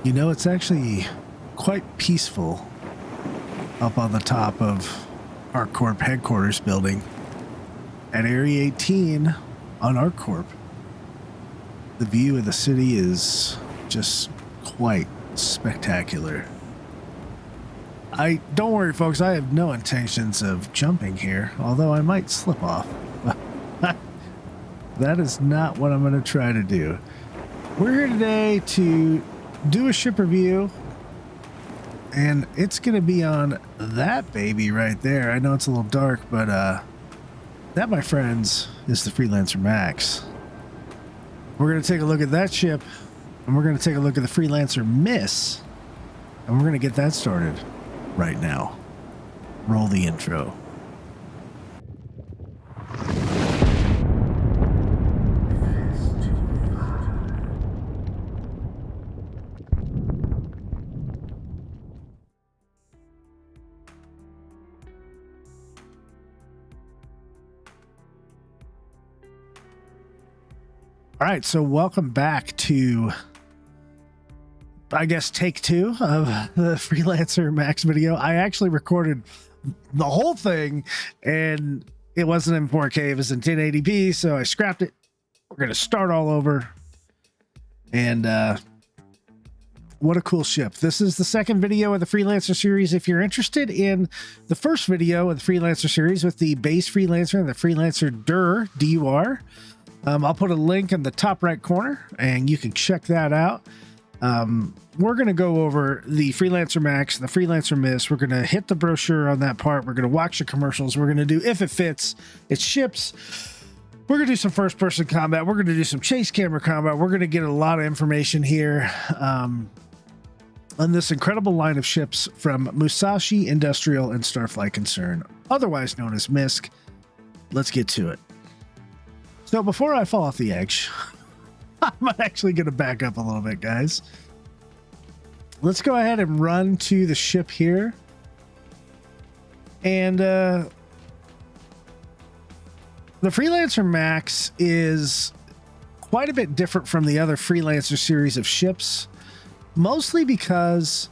You know, it's actually quite peaceful up on the top of ArcCorp headquarters building at Area 18 on ArcCorp. The view of the city is just quite spectacular. Don't worry, folks, I have no intentions of jumping here, although I might slip off. That is not what I'm going to try to do. We're here today to do a ship review, and it's going to be on that baby right there. I know it's a little dark, but that, my friends, is the Freelancer MAX. We're going to take a look at that ship, and we're going to take a look at the Freelancer MIS, and we're going to get that started right now. Roll the intro. All right, so welcome back to, I guess, take 2 of the Freelancer MAX video. I actually recorded the whole thing, and it wasn't in 4K. It was in 1080p, so I scrapped it. We're going to start all over. And what a cool ship. This is the second video of the Freelancer series. If you're interested in the first video of the Freelancer series with the base Freelancer and the Freelancer DUR, D-U-R, I'll put a link in the top right corner, and you can check that out. We're going to go over the Freelancer MAX, the Freelancer MIS. We're going to hit the brochure on that part. We're going to watch the commercials. We're going to do, if it fits, it ships. We're going to do some first-person combat. We're going to do some chase camera combat. We're going to get a lot of information here on this incredible line of ships from Musashi Industrial and Starflight Concern, otherwise known as MISC. Let's get to it. So before I fall off the edge, I'm actually going to back up a little bit, guys. Let's go ahead and run to the ship here. And the Freelancer MAX is quite a bit different from the other Freelancer series of ships, mostly because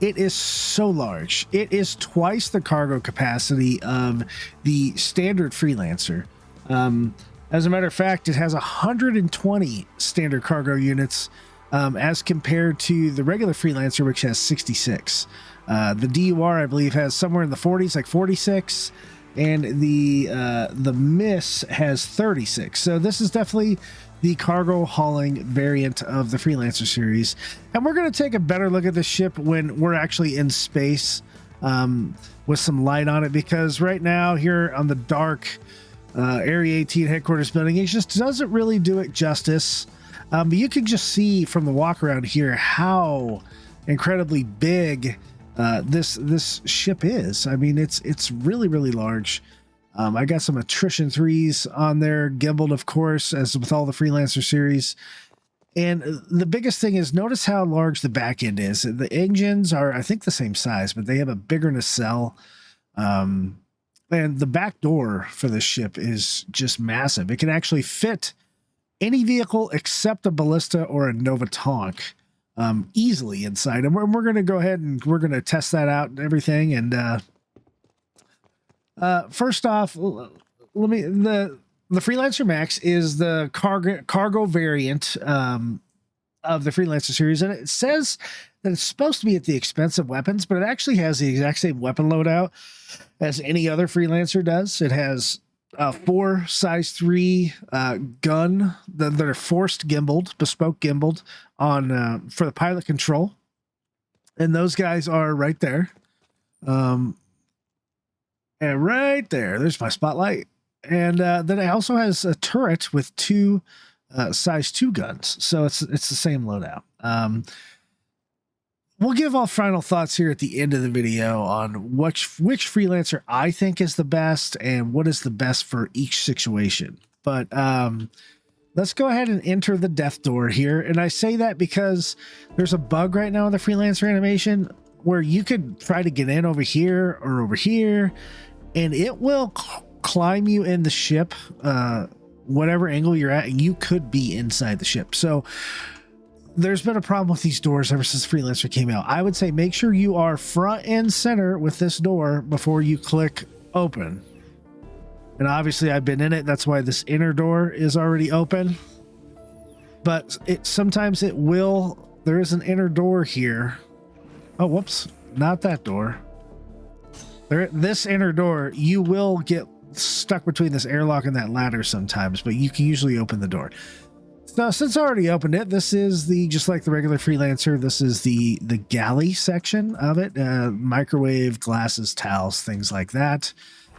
it is so large. It is twice the cargo capacity of the standard Freelancer. As a matter of fact, it has 120 standard cargo units as compared to the regular Freelancer, which has 66. The DUR, I believe, has somewhere in the 40s, like 46, and the MIS has 36. So this is definitely the cargo hauling variant of the Freelancer series. And we're going to take a better look at the ship when we're actually in space with some light on it, because right now here on the dark Area 18 headquarters building, it just doesn't really do it justice. But you can just see from the walk around here how incredibly big this ship is. I mean, it's really, really large. I got some attrition 3s on there, gimbaled, of course, as with all the Freelancer series. And the biggest thing is, notice how large the back end is. The engines are, I think, the same size, but they have a bigger nacelle. And the back door for this ship is just massive. It can actually fit any vehicle except a ballista or a Nova tank easily inside. And we're going to go ahead and we're going to test that out and everything. And first off, the Freelancer MAX is the cargo variant of the Freelancer series, and it says that it's supposed to be at the expense of weapons, but it actually has the exact same weapon loadout as any other Freelancer does. It has 4 size 3 gun that are forced gimbaled, bespoke gimbaled on for the pilot control, and those guys are right there. And right there's my spotlight. And then it also has a turret with 2 size 2 guns, so it's the same loadout. We'll give all final thoughts here at the end of the video on which Freelancer I think is the best and what is the best for each situation. But let's go ahead and enter the death door here. And I say that because there's a bug right now in the Freelancer animation where you could try to get in over here or over here, and it will climb you in the ship, whatever angle you're at, and you could be inside the ship. So there's been a problem with these doors ever since Freelancer came out. I would say make sure you are front and center with this door before you click open. And obviously I've been in it. That's why this inner door is already open. But sometimes it will. There is an inner door here. Oh, whoops. Not that door. This inner door, you will get stuck between this airlock and that ladder sometimes, but you can usually open the door. So since I already opened it, this is just like the regular Freelancer, this is the galley section of it. Microwave, glasses, towels, things like that.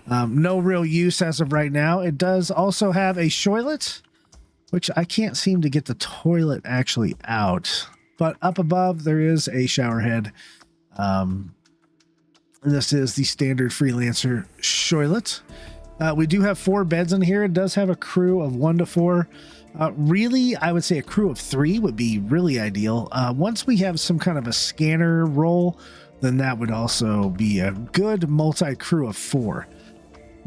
No real use as of right now. It does also have a toilet, which I can't seem to get the toilet actually out. But up above, there is a shower head. This is the standard Freelancer toilet. We do have 4 beds in here. It does have a crew of 1 to 4. Really, I would say a crew of 3 would be really ideal. Once we have some kind of a scanner role, then that would also be a good multi-crew of 4.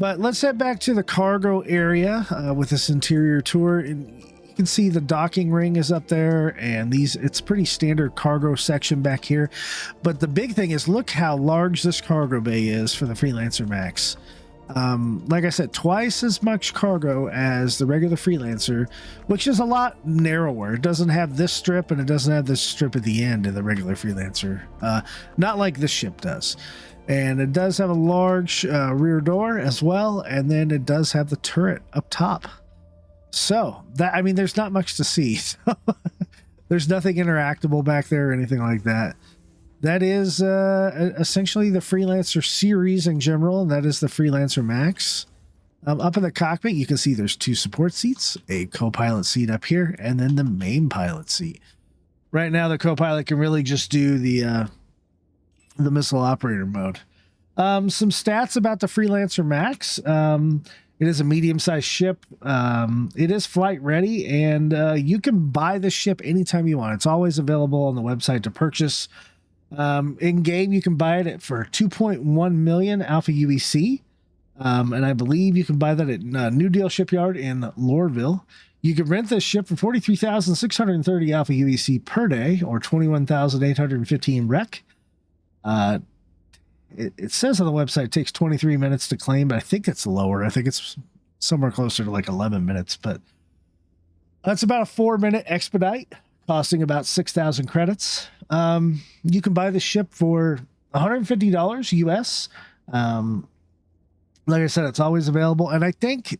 But let's head back to the cargo area with this interior tour. And you can see the docking ring is up there, and it's pretty standard cargo section back here. But the big thing is, look how large this cargo bay is for the Freelancer Max. Like I said, twice as much cargo as the regular Freelancer, which is a lot narrower. It doesn't have this strip, and it doesn't have this strip at the end of the regular Freelancer. Not like this ship does. And it does have a large rear door as well, and then it does have the turret up top. So there's not much to see. There's nothing interactable back there or anything like that. That is essentially the Freelancer series in general, and that is the Freelancer Max. Up in the cockpit, you can see there's 2 support seats, a co-pilot seat up here, and then the main pilot seat. Right now, the co-pilot can really just do the missile operator mode. Some stats about the Freelancer Max. It is a medium-sized ship. It is flight ready, and you can buy the ship anytime you want. It's always available on the website to purchase. In game, you can buy it for 2.1 million Alpha UEC. And I believe you can buy that at New Deal Shipyard in Loreville. You can rent this ship for 43,630 Alpha UEC per day, or 21,815 rec. It says on the website it takes 23 minutes to claim, but I think it's lower. I think it's somewhere closer to like 11 minutes, but that's about a 4-minute expedite, costing about 6,000 credits. You can buy the ship for $150 US. Like I said, it's always available. And I think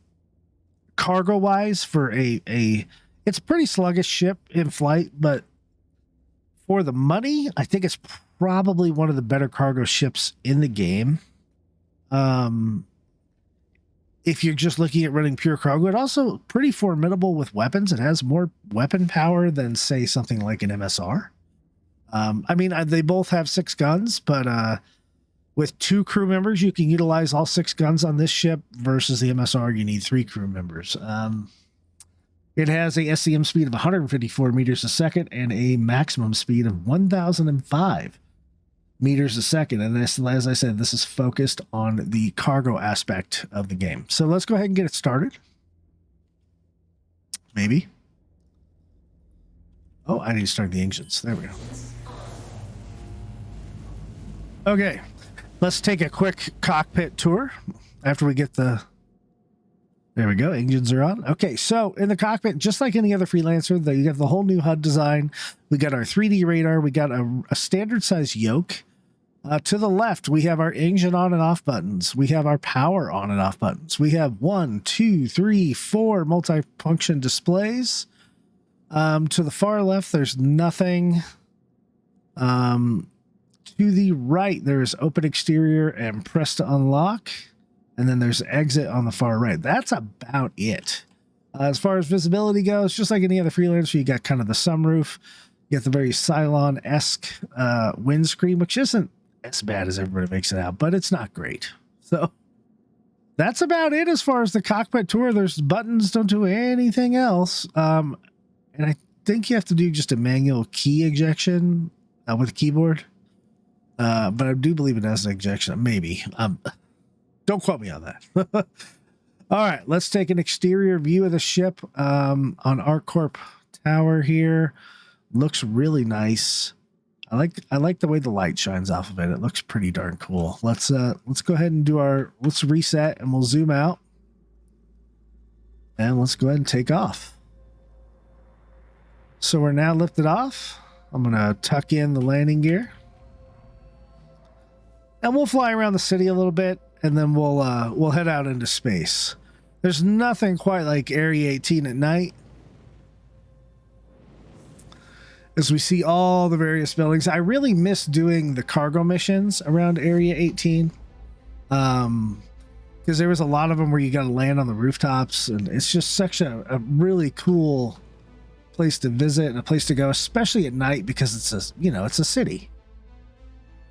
cargo wise for it's a pretty sluggish ship in flight, but for the money, I think it's probably one of the better cargo ships in the game. If you're just looking at running pure cargo, it also pretty formidable with weapons. It has more weapon power than, say, something like an MSR. They both have 6 guns, but with 2 crew members, you can utilize all 6 guns on this ship versus the MSR, you need 3 crew members. It has a SCM speed of 154 meters a second and a maximum speed of 1,005 meters a second. And this, as I said, this is focused on the cargo aspect of the game. So let's go ahead and get it started. Maybe. Oh, I need to start the engines. There we go. Okay, let's take a quick cockpit tour after we get the... There we go. Engines are on. Okay, so in the cockpit, just like any other Freelancer, you got the whole new HUD design. We got our 3D radar. We got a standard size yoke. To the left, we have our engine on and off buttons. We have our power on and off buttons. We have 1, 2, 3, 4 multi-function displays. To the far left, there's nothing. To the right, there's open exterior and press to unlock. And then there's exit on the far right. That's about it. As far as visibility goes, just like any other Freelancer, you got kind of the sunroof. You got the very Cylon-esque windscreen, which isn't as bad as everybody makes it out, but it's not great. So that's about it as far as the cockpit tour. There's buttons, don't do anything else. And I think you have to do just a manual key ejection with a keyboard. But I do believe it has an ejection, maybe. Don't quote me on that. All right, let's take an exterior view of the ship on ArcCorp Tower here. Looks really nice. I like the way the light shines off of it. It looks pretty darn cool. Let's go ahead and let's reset, and we'll zoom out. And let's go ahead and take off. So we're now lifted off. I'm going to tuck in the landing gear. And we'll fly around the city a little bit, and then we'll head out into space. There's nothing quite like Area 18 at night, as we see all the various buildings. I really miss doing the cargo missions around Area 18. Because there was a lot of them where you got to land on the rooftops, and it's just such a really cool place to visit and a place to go, especially at night, because it's a city.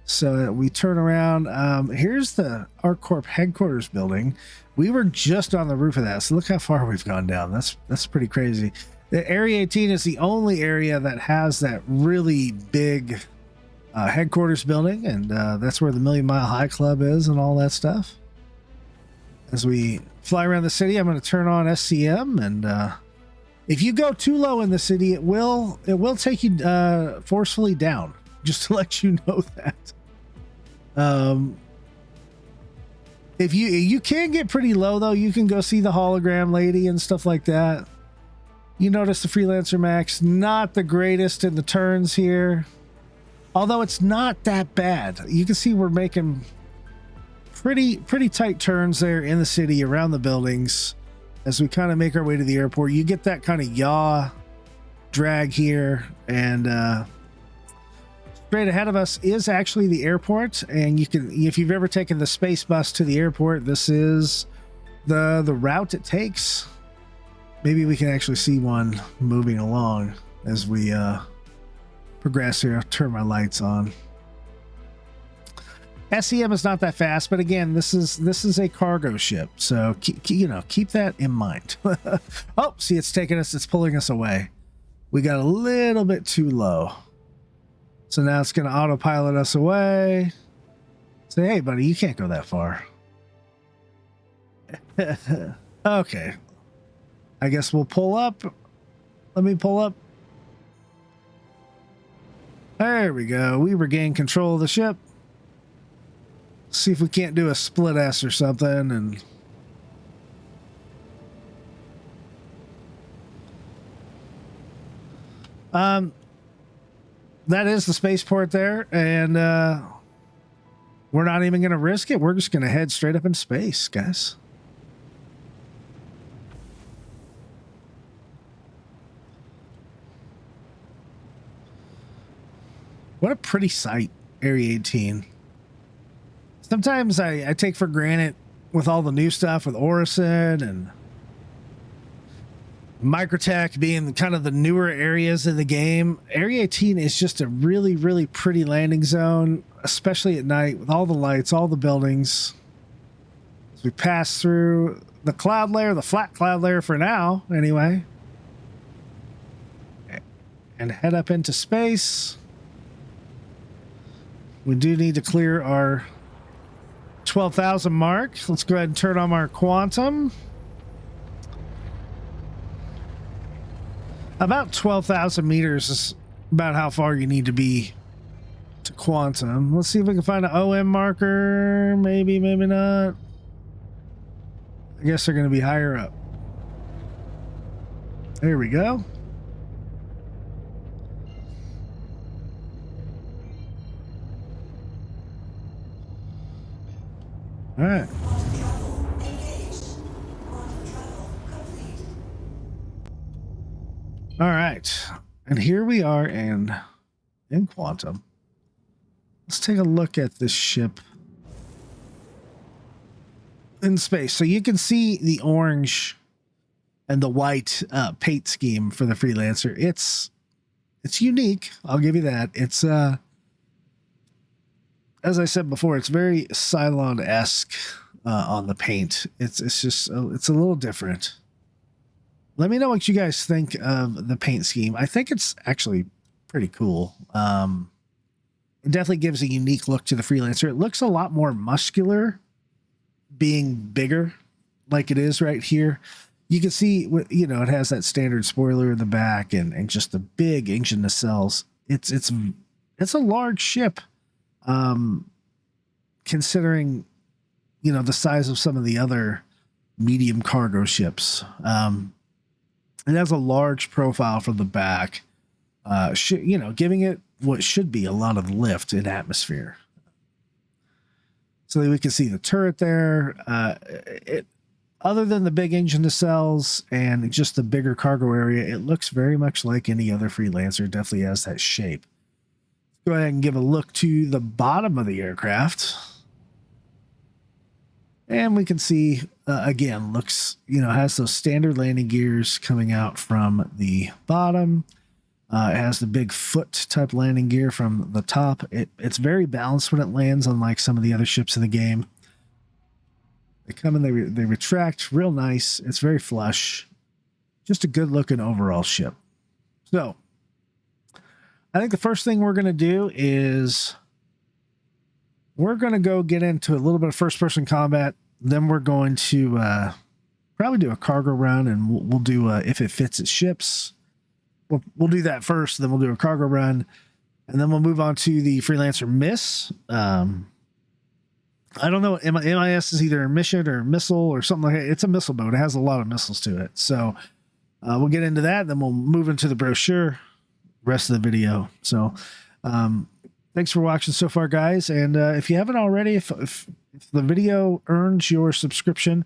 So we turn around. Here's the ArcCorp headquarters building. We were just on the roof of that, so look how far we've gone down. That's pretty crazy. The Area 18 is the only area that has that really big headquarters building, and that's where the Million Mile High Club is and all that stuff. As we fly around the city, I'm going to turn on SCM, and if you go too low in the city, it will take you forcefully down. Just to let you know that. If you can get pretty low though, you can go see the hologram lady and stuff like that. You notice the Freelancer Max, not the greatest in the turns here, although it's not that bad. You can see we're making pretty tight turns there in the city around the buildings as we kind of make our way to the airport. You get that kind of yaw drag here, and straight ahead of us is actually the airport, and you can, if you've ever taken the space bus to the airport, this is the route it takes. Maybe we can actually see one moving along as we progress here. I'll turn my lights on. SEM is not that fast, but again, this is a cargo ship, so keep that in mind. Oh, see, it's pulling us away. We got a little bit too low, so now it's going to autopilot us away. Say, hey, buddy, you can't go that far. Okay, I guess we'll pull up. Let me pull up. There we go. We regain control of the ship. See if we can't do a split S or something. And that is the spaceport there, and we're not even going to risk it. We're just going to head straight up in space, guys. What a pretty sight, Area 18. Sometimes I take for granted with all the new stuff with Orison and Microtech being kind of the newer areas in the game. Area 18 is just a really, really pretty landing zone, especially at night with all the lights, all the buildings. As we pass through the cloud layer, the flat cloud layer for now, anyway, and head up into space. We do need to clear our 12,000 mark. Let's go ahead and turn on our quantum. About 12,000 meters is about how far you need to be to quantum. Let's see if we can find an OM marker. Maybe, maybe not. I guess they're going to be higher up. There we go. All right. All right. And here we are in quantum. Let's take a look at this ship in space. So you can see the orange and the white paint scheme for the Freelancer. It's unique. I'll give you that. It's as I said before, it's very Cylon-esque on the paint. It's just it's a little different. Let me know what you guys think of the paint scheme. I think it's actually pretty cool. It definitely gives a unique look to the Freelancer. It looks a lot more muscular, being bigger, like it is right here. You can see, you know, it has that standard spoiler in the back and just the big engine nacelles. It's a large ship, considering, you know, the size of some of the other medium cargo ships. It has a large profile from the back, you know, giving it what should be a lot of lift and atmosphere. So that we can see the turret there. Other than the big engine nacelles and just the bigger cargo area, it looks very much like any other Freelancer. Definitely has that shape. Go ahead and give a look to the bottom of the aircraft. And we can see, again, looks, you know, has those standard landing gears coming out from the bottom. It has the big foot type landing gear from the top. It's very balanced when it lands, unlike some of the other ships in the game. They come in, they retract real nice. It's very flush. Just a good looking overall ship. So I think the first thing we're going to do is we're going to go get into a little bit of first person combat. Then we're going to probably do a cargo round, and we'll do if it fits its ships. We'll do that first. Then we'll do a cargo run, and then we'll move on to the Freelancer MIS. I don't know. MIS is either a mission or a missile or something like that. It's a missile boat. It has a lot of missiles to it. So we'll get into that. Then we'll move into the brochure, rest of the video. So thanks for watching so far, guys. And if you haven't already, if the video earns your subscription,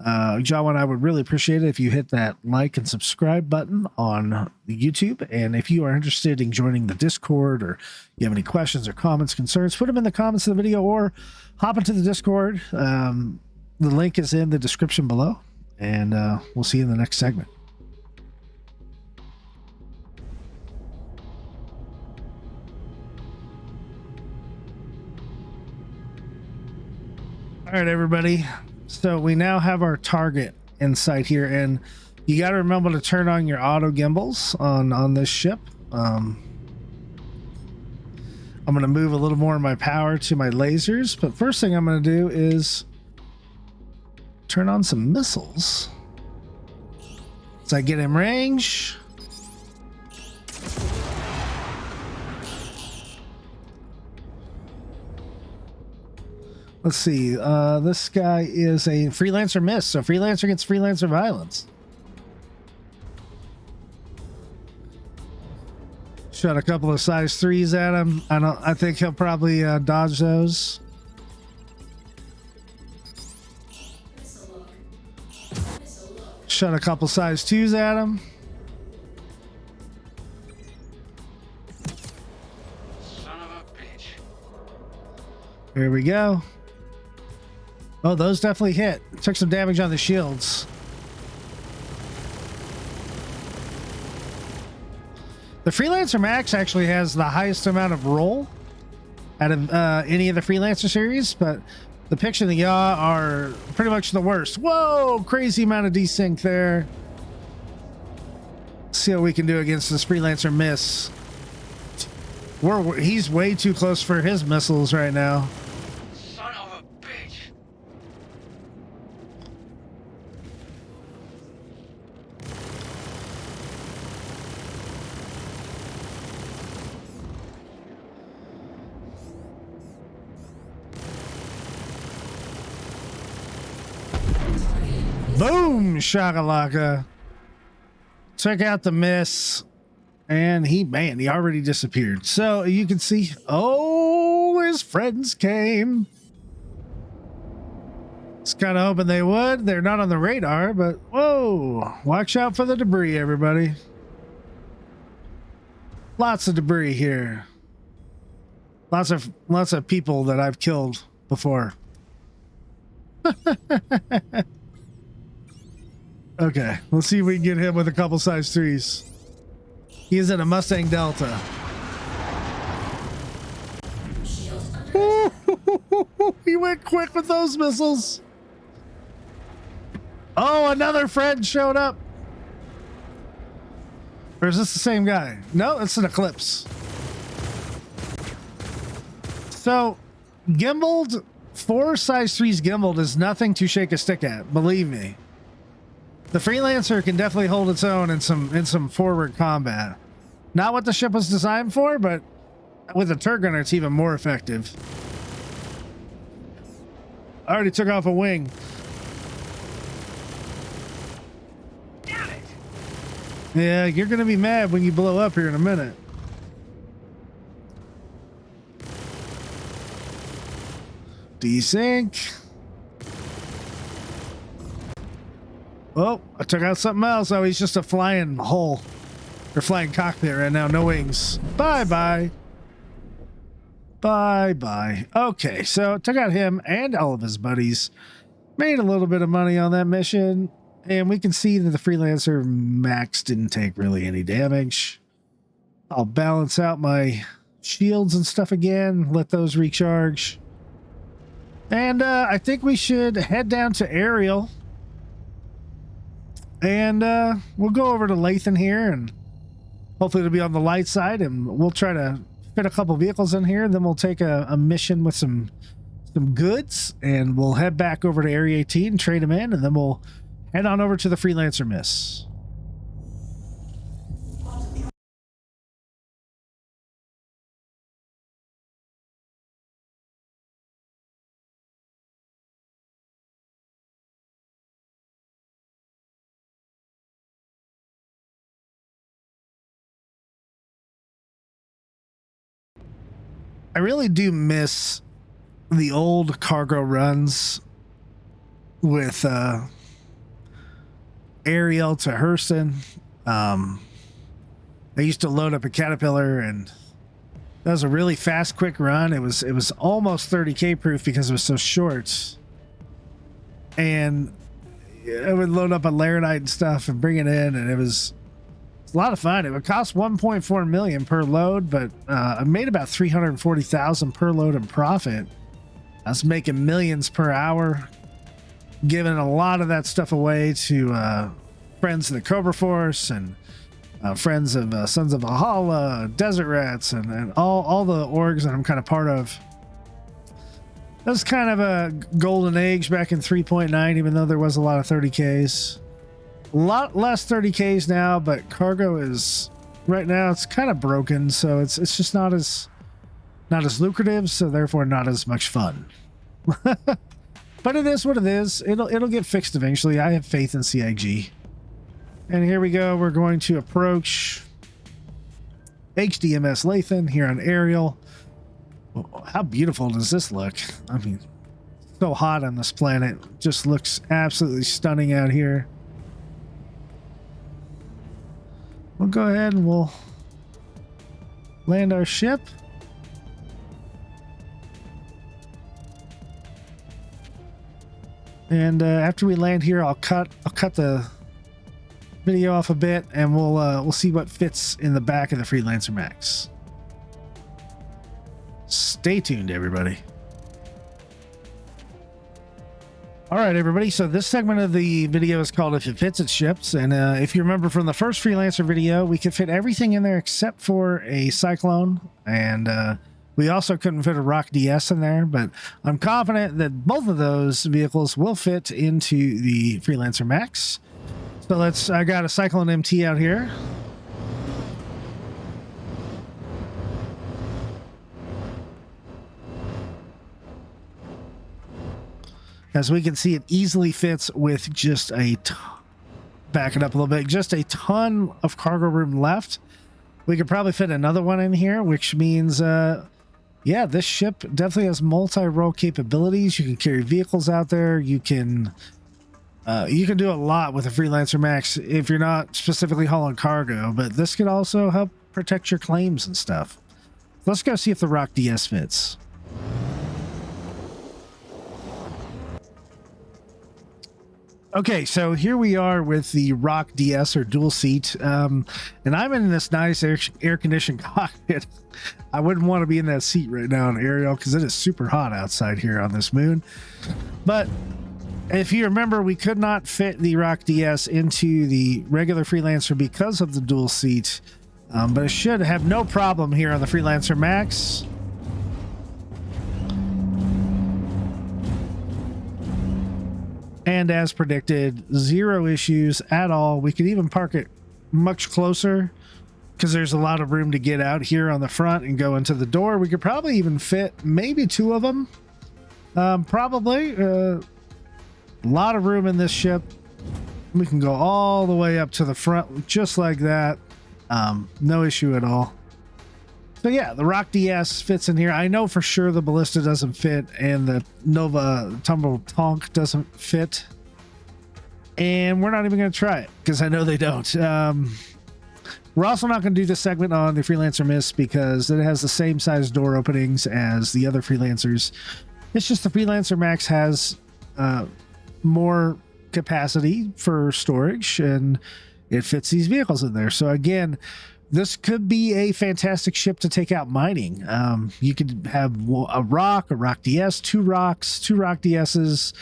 Jawa and I would really appreciate it if you hit that like and subscribe button on the YouTube. And if you are interested in joining the Discord, or you have any questions or comments, concerns, put them in the comments of the video or hop into the Discord. The link is in the description below, and we'll see you in the next segment. All right, everybody. So we now have our target in sight here, and you got to remember to turn on your auto gimbals on this ship. I'm going to move a little more of my power to my lasers, but first thing I'm going to do is turn on some missiles. So I get in range. Let's see. This guy is a Freelancer MIS, so Freelancer against Freelancer violence. Shot a couple of size 3s at him. I think he'll probably dodge those. Shot a couple size 2s at him. Son of a bitch. Here we go. Oh, those definitely hit. Took some damage on the shields. The Freelancer MAX actually has the highest amount of roll out of any of the Freelancer series, but the Pitch and the Yaw are pretty much the worst. Whoa, crazy amount of desync there. Let's see what we can do against this Freelancer MIS. He's way too close for his missiles right now. Boom, shakalaka. Check out the MIS, and he already disappeared. So you can see, oh, his friends came. It's kind of hoping they would. They're not on the radar, but whoa, watch out for the debris, everybody. Lots of debris here. Lots of people that I've killed before. Okay, let's see if we can get him with a couple size 3s. He's in a Mustang Delta. He went quick with those missiles. Oh, another friend showed up. Or is this the same guy? No, it's an Eclipse. So, gimbaled, 4 size 3s gimbaled is nothing to shake a stick at, believe me. The Freelancer can definitely hold its own in some forward combat. Not what the ship was designed for, but with a turret gunner, it's even more effective. I already took off a wing. Damn it! Yeah, you're gonna be mad when you blow up here in a minute. Desync. Oh, I took out something else. Oh, he's just a flying hull. Or flying cockpit right now. No wings. Bye-bye. Bye-bye. Okay, so took out him and all of his buddies. Made a little bit of money on that mission. And we can see that the Freelancer Max didn't take really any damage. I'll balance out my shields and stuff again. Let those recharge. And I think we should head down to Ariel. And we'll go over to Lathan here, and hopefully it'll be on the light side, and we'll try to fit a couple vehicles in here. Then we'll take a mission with some goods, and we'll head back over to Area 18 and trade them in, and then we'll head on over to the Freelancer MIS. I really do miss the old cargo runs with Ariel to Hurston. I used to load up a Caterpillar, and that was a really fast, quick run. It was almost 30K proof because it was so short. And I would load up a Laranite and stuff and bring it in, and it was a lot of fun. It would cost 1.4 million per load, but I made about 340,000 per load in profit. I was making millions per hour, giving a lot of that stuff away to friends of the Cobra Force and friends of Sons of Valhalla, Desert Rats, and all the orgs that I'm kind of part of. That was kind of a golden age back in 3.9, even though there was a lot of 30Ks. A lot less 30Ks now, but cargo is right now it's kind of broken, so it's just not as lucrative, so therefore not as much fun. But it is what it is. It'll get fixed eventually. I have faith in CIG. And here we go. We're going to approach HDMS Lathan here on Ariel. How beautiful does this look? I mean, so hot on this planet. Just looks absolutely stunning out here. We'll go ahead and we'll land our ship. And after we land here, I'll cut the video off a bit, and we'll see what fits in the back of the Freelancer Max. Stay tuned, everybody. All right, everybody. So this segment of the video is called If It Fits, It Ships. And if you remember from the first Freelancer video, we could fit everything in there except for a Cyclone. And we also couldn't fit a Rock DS in there. But I'm confident that both of those vehicles will fit into the Freelancer Max. So I got a Cyclone MT out here. As we can see, it easily fits with just back it up a little bit, just a ton of cargo room left. We could probably fit another one in here, which means, yeah, this ship definitely has multi-role capabilities. You can carry vehicles out there. You can do a lot with a Freelancer Max if you're not specifically hauling cargo, but this could also help protect your claims and stuff. Let's go see if the Rock DS fits. Okay, so here we are with the Rock DS or dual seat, and I'm in this nice air-conditioned cockpit. I wouldn't want to be in that seat right now in Ariel because it is super hot outside here on this moon. But if you remember, we could not fit the Rock DS into the regular Freelancer because of the dual seat, but it should have no problem here on the Freelancer Max. And as predicted, zero issues at all. We could even park it much closer because there's a lot of room to get out here on the front and go into the door. We could probably even fit maybe two of them. Probably a lot of room in this ship. We can go all the way up to the front just like that. No issue at all. So yeah, the Rock DS fits in here. I know for sure the Ballista doesn't fit and the Nova Tumble Tonk doesn't fit. And we're not even going to try it because I know they don't. We're also not going to do this segment on the Freelancer MIS because it has the same size door openings as the other Freelancers. It's just the Freelancer Max has more capacity for storage and it fits these vehicles in there. So again, this could be a fantastic ship to take out mining. You could have a Rock DS, two Rock DSs,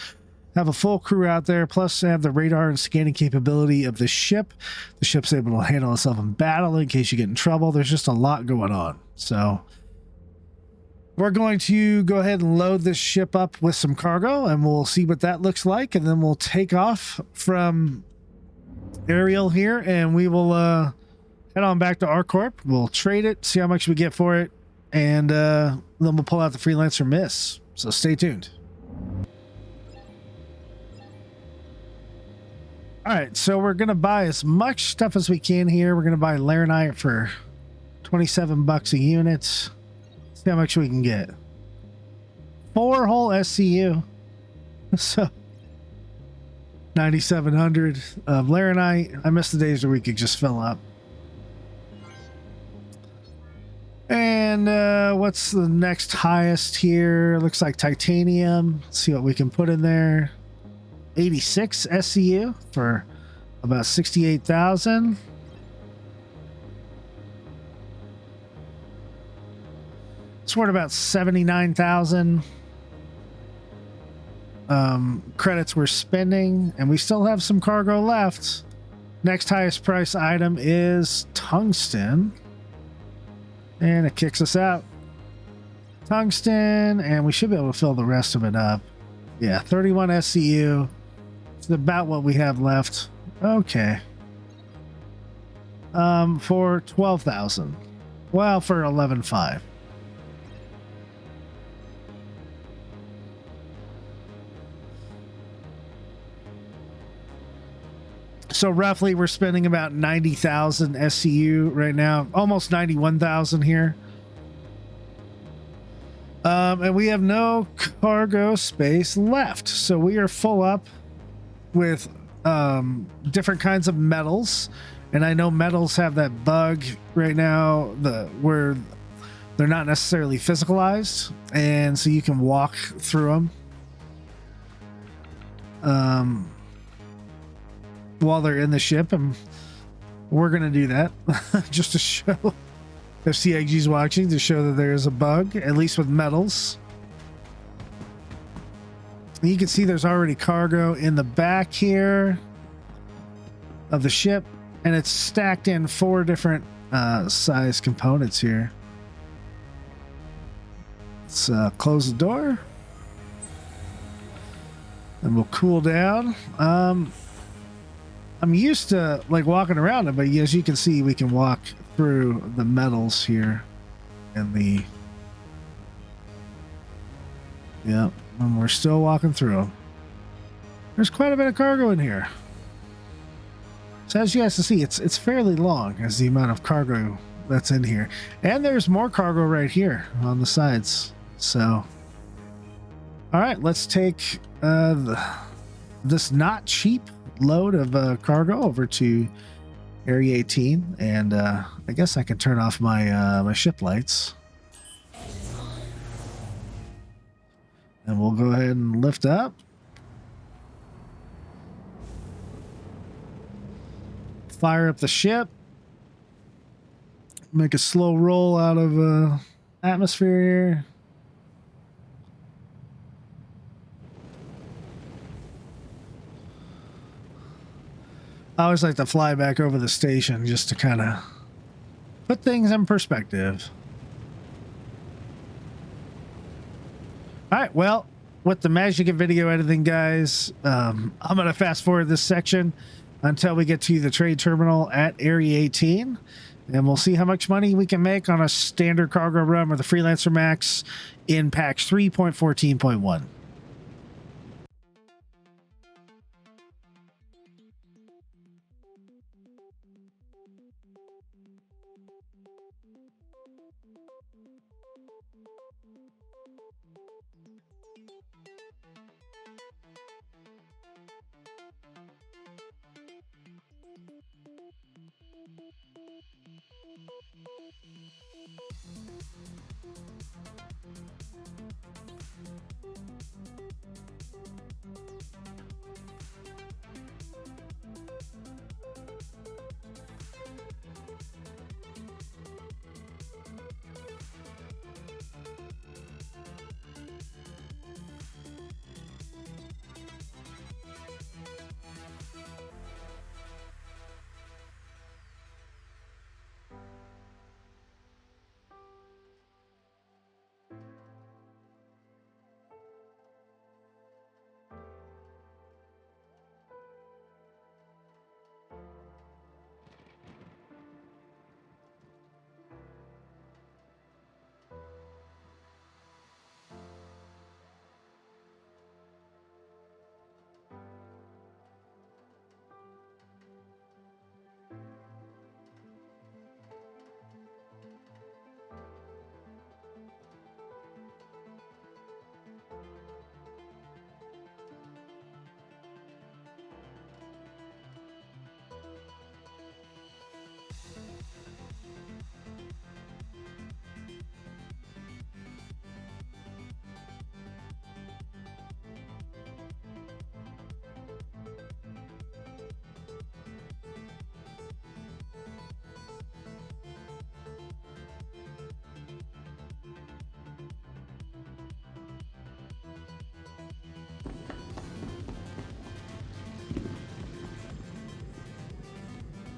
have a full crew out there, plus have the radar and scanning capability of the ship. The ship's able to handle itself in battle in case you get in trouble. There's just a lot going on. So we're going to go ahead and load this ship up with some cargo and we'll see what that looks like. And then we'll take off from Ariel here and we will head on back to ArcCorp. We'll trade it, see how much we get for it, and then we'll pull out the Freelancer MIS. So stay tuned. All right, so we're going to buy as much stuff as we can here. We're going to buy Laranite for 27 bucks a unit. See how much we can get. 4 whole SCU. So 9,700 of Laranite. I miss the days where we could just fill up. And what's the next highest here? Looks like titanium. Let's see what we can put in there. 86 SCU for about 68,000. It's worth about 79,000 credits we're spending, and we still have some cargo left. Next highest price item is tungsten, and it kicks us out. Tungsten, and we should be able to fill the rest of it up. Yeah, 31 SCU. It's about what we have left. Okay. For 12,000. Well, for 11.5. So roughly we're spending about 90,000 SCU right now, almost 91,000 here. And we have no cargo space left. So we are full up with different kinds of metals. And I know metals have that bug right now where they're not necessarily physicalized. And so you can walk through them while they're in the ship. And we're going to do that just to show if CIG's watching, to show that there's a bug, at least with metals. You can see there's already cargo in the back here of the ship, and it's stacked in 4 different size components here. Let's close the door, and we'll cool down. I'm used to like walking around it, but as you can see, we can walk through the metals here and and we're still walking through them. There's quite a bit of cargo in here. So as you guys can see, it's fairly long as the amount of cargo that's in here. And there's more cargo right here on the sides. So, all right, let's take this not cheap load of cargo over to Area 18, and I guess I can turn off my my ship lights, and we'll go ahead and lift up. Fire up the ship. Make a slow roll out of atmosphere here. I always like to fly back over the station just to kind of put things in perspective. All right, well, with the magic of video editing, guys, I'm going to fast forward this section until we get to the trade terminal at Area 18, and we'll see how much money we can make on a standard cargo run with the Freelancer Max in patch 3.14.1.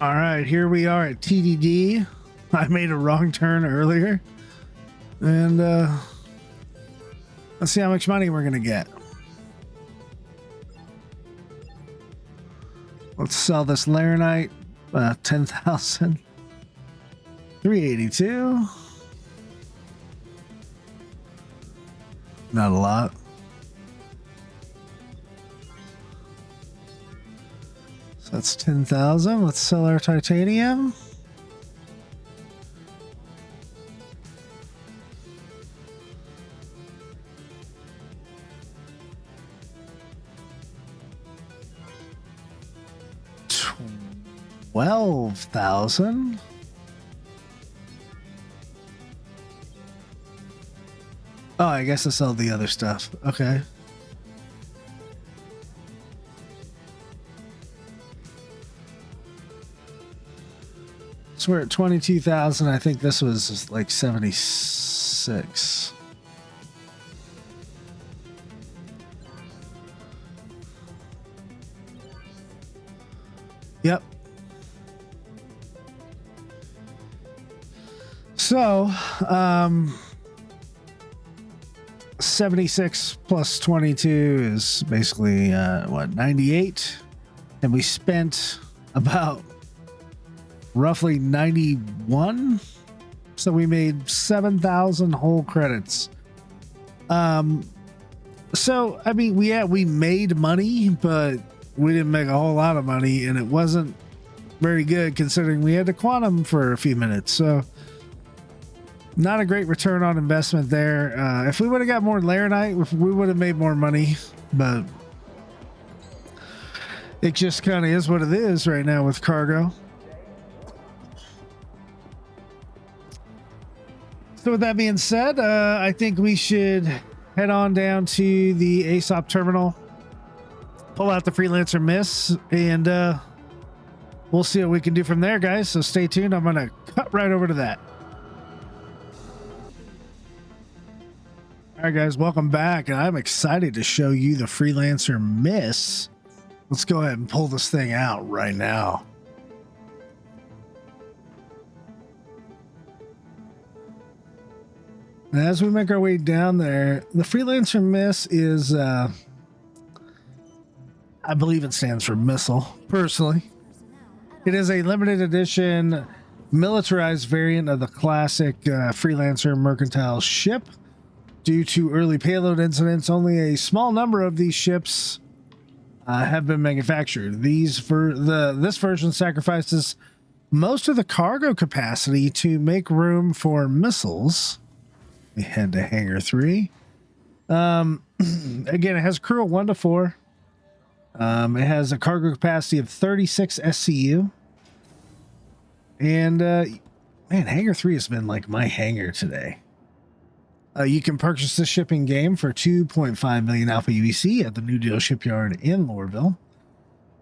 All right, here we are at TDD. I made a wrong turn earlier, and let's see how much money we're gonna get. Let's sell this Laranite, 10,000, 382. Not a lot. So that's 10,000. Let's sell our titanium. $12,000. Oh, I guess I sold the other stuff. Okay. So we're at 22,000. I think this was like 76. Yep. So, 76 plus 22 is basically, 98. And we spent about roughly 91. So we made 7,000 whole credits. So, I mean, we made money, but we didn't make a whole lot of money, and it wasn't very good considering we had to quantum for a few minutes. So not a great return on investment there. If we would have got more Laranite, we would have made more money, but it just kind of is what it is right now with cargo. So with that being said, I think we should head on down to the ASOP terminal, pull out the Freelancer MIS, and we'll see what we can do from there, guys. So stay tuned. I'm going to cut right over to that. All right, guys, welcome back. And I'm excited to show you the Freelancer MIS. Let's go ahead and pull this thing out right now. As we make our way down there, the Freelancer MIS is, I believe it stands for missile, personally. It is a limited edition militarized variant of the classic Freelancer mercantile ship. Due to early payload incidents, only a small number of these ships have been manufactured. This version sacrifices most of the cargo capacity to make room for missiles. We head to Hangar 3. Again, it has a crew of 1 to 4. It has a cargo capacity of 36 SCU. And, man, Hangar 3 has been like my hangar today. You can purchase this ship in game for 2.5 million Alpha UEC at the New Deal Shipyard in Lorville.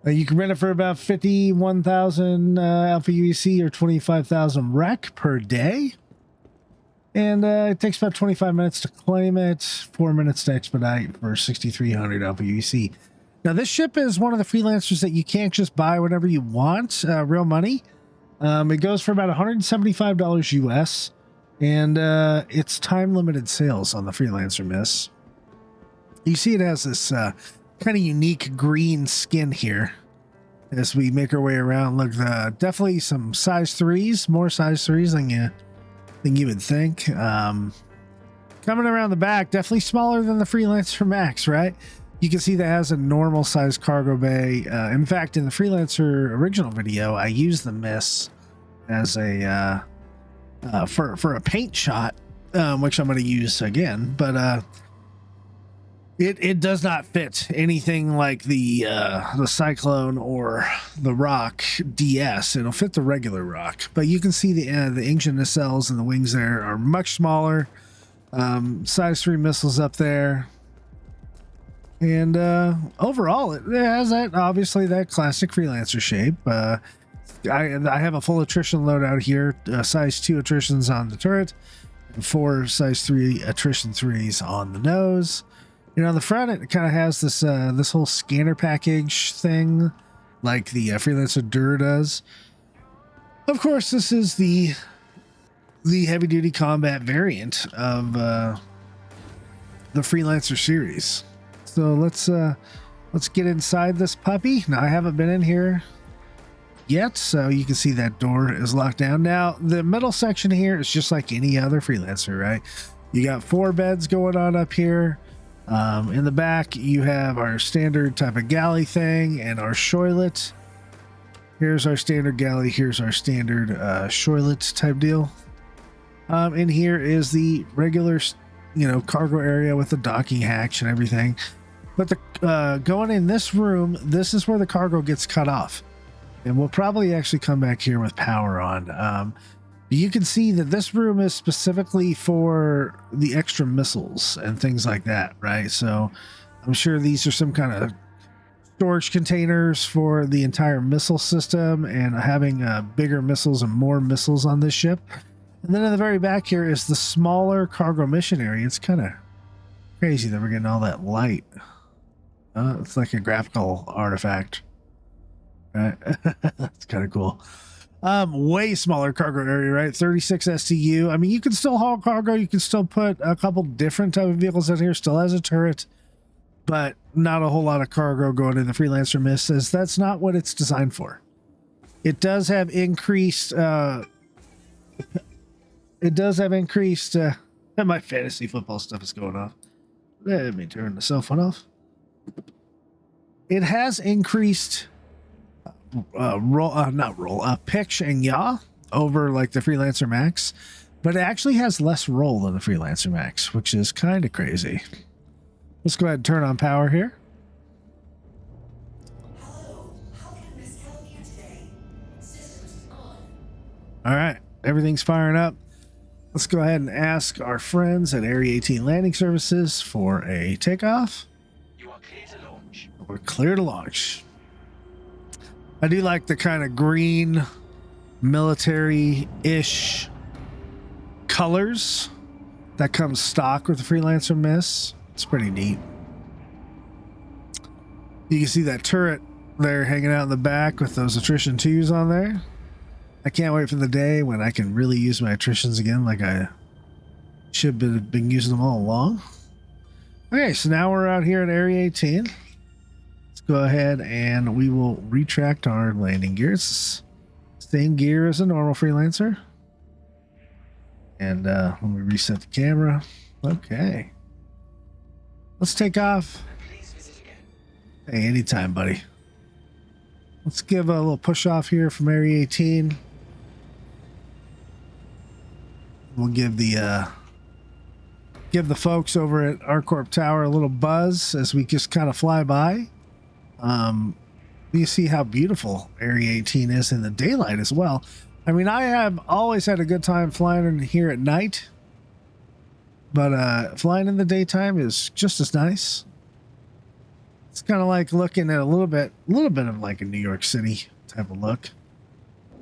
You can rent it for about 51,000 Alpha UEC or 25,000 REC per day. And it takes about 25 minutes to claim it, 4 minutes to expedite for 6,300 Alpha UEC. Now, this ship is one of the freelancers that you can't just buy whenever you want, real money. It goes for about $175 US. And it's time-limited sales on the Freelancer MIS. You see it has this kind of unique green skin here as we make our way around. Look, definitely some size 3s, more size 3s than you would think. Coming around the back, definitely smaller than the Freelancer MAX, right? You can see that has a normal size cargo bay. In fact, in the Freelancer original video, I used the MIS as a... for a paint shot, which I'm going to use again, but it does not fit anything like the Cyclone or the Rock DS. It'll fit the regular Rock, but you can see the engine nacelles and the wings there are much smaller. Size 3 missiles up there, and overall it has that obviously that classic Freelancer shape. I have a full attrition loadout here, size 2 attritions on the turret, and 4 size 3 attrition 3s on the nose. You know, on the front, it kind of has this this whole scanner package thing, like the Freelancer DUR does. Of course, this is the heavy-duty combat variant of the Freelancer series. So let's get inside this puppy. Now, I haven't been in here yet, so you can see that door is locked down. Now, the middle section here is just like any other Freelancer, right? You got 4 beds going on up here. In the back, you have our standard type of galley thing and our shoilet. Here's our standard galley. Here's our standard shoilet type deal. In here is the regular, cargo area with the docking hatch and everything. But the going in this room, this is where the cargo gets cut off. And we'll probably actually come back here with power on. You can see that this room is specifically for the extra missiles and things like that, right? So I'm sure these are some kind of storage containers for the entire missile system and having bigger missiles and more missiles on this ship. And then in the very back here is the smaller cargo mission area. It's kind of crazy that we're getting all that light. It's like a graphical artifact. Right? That's kind of cool. Way smaller cargo area, right? 36 SCU. I mean, you can still haul cargo. You can still put a couple different type of vehicles in here. Still has a turret, but not a whole lot of cargo going in the Freelancer MIS, as that's not what it's designed for. It does have increased. My fantasy football stuff is going off. Let me turn the cell phone off. It has increased pitch and yaw over like the Freelancer MAX, but it actually has less roll than the Freelancer MAX, which is kind of crazy. Let's go ahead and turn on power here. Hello, how can Miss help you today? Systems on. All right, everything's firing up. Let's go ahead and ask our friends at Area 18 Landing Services for a takeoff. You are clear to launch. We're clear to launch. I do like the kind of green military-ish colors that comes stock with the Freelancer MIS. It's pretty neat. You can see that turret there hanging out in the back with those attrition 2s on there. I can't wait for the day when I can really use my attritions again like I Should have been using them all along. Okay, so now we're out here at Area 18. Let's go ahead and we will retract our landing gear. It's the same gear as a normal Freelancer. And let me reset the camera. Okay. Let's take off. Please visit again. Hey, anytime, buddy. Let's give a little push off here from Area 18. We'll give the folks over at Arcorp Tower a little buzz as we just kind of fly by. You see how beautiful Area 18 is in the daylight as well. I mean, I have always had a good time flying in here at night, but flying in the daytime is just as nice. It's kind of like looking at a little bit of like a New York City type of look.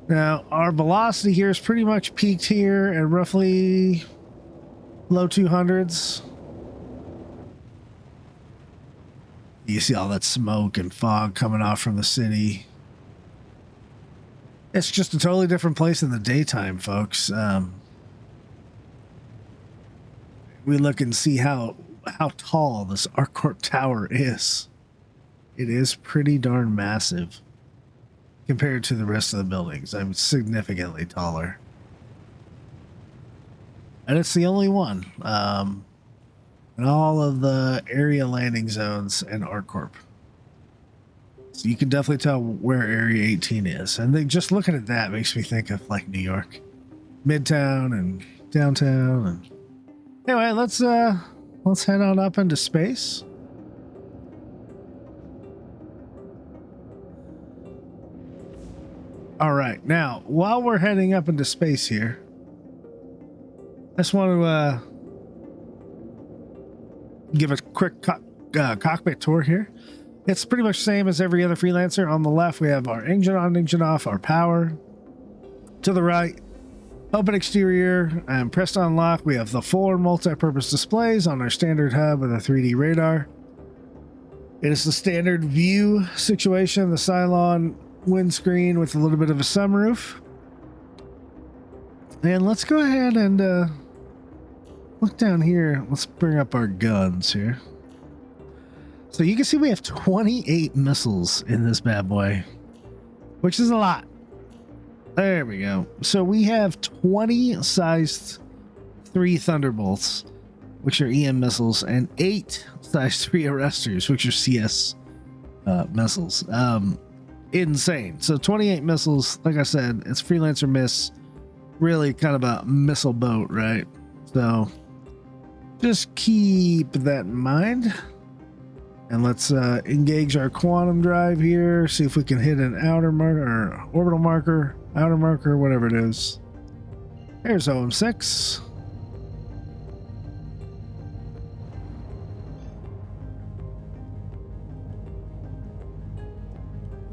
Now, our velocity here is pretty much peaked here at roughly low 200s. You see all that smoke and fog coming off from the city. It's just a totally different place in the daytime, folks. We look and see how tall this Arcorp Tower is. It is pretty darn massive compared to the rest of the buildings. I'm significantly taller. And it's the only one in all of the area landing zones in Arcorp. So you can definitely tell where Area 18 is. And then just looking at that makes me think of like New York. Midtown and downtown. And anyway, let's head on up into space. All right, now while we're heading up into space here, I just want to give a quick cockpit tour here. It's pretty much the same as every other Freelancer. On the left, we have our engine on, engine off, our power. To the right, open exterior and pressed on lock. We have the four multi-purpose displays on our standard hub with a 3D radar. It is the standard view situation, the Cylon windscreen with a little bit of a sunroof. And let's go ahead and look down here. Let's bring up our guns here. So you can see we have 28 missiles in this bad boy, which is a lot. There we go. So we have 20 sized 3 Thunderbolts, which are EM missiles, and 8 size 3 Arresters, which are CS missiles. Insane. So 28 missiles. Like I said, it's Freelancer MIS, really kind of a missile boat, right? So just keep that in mind. And let's engage our quantum drive here, see if we can hit an outer marker or orbital marker, outer marker, whatever it is. There's OM6.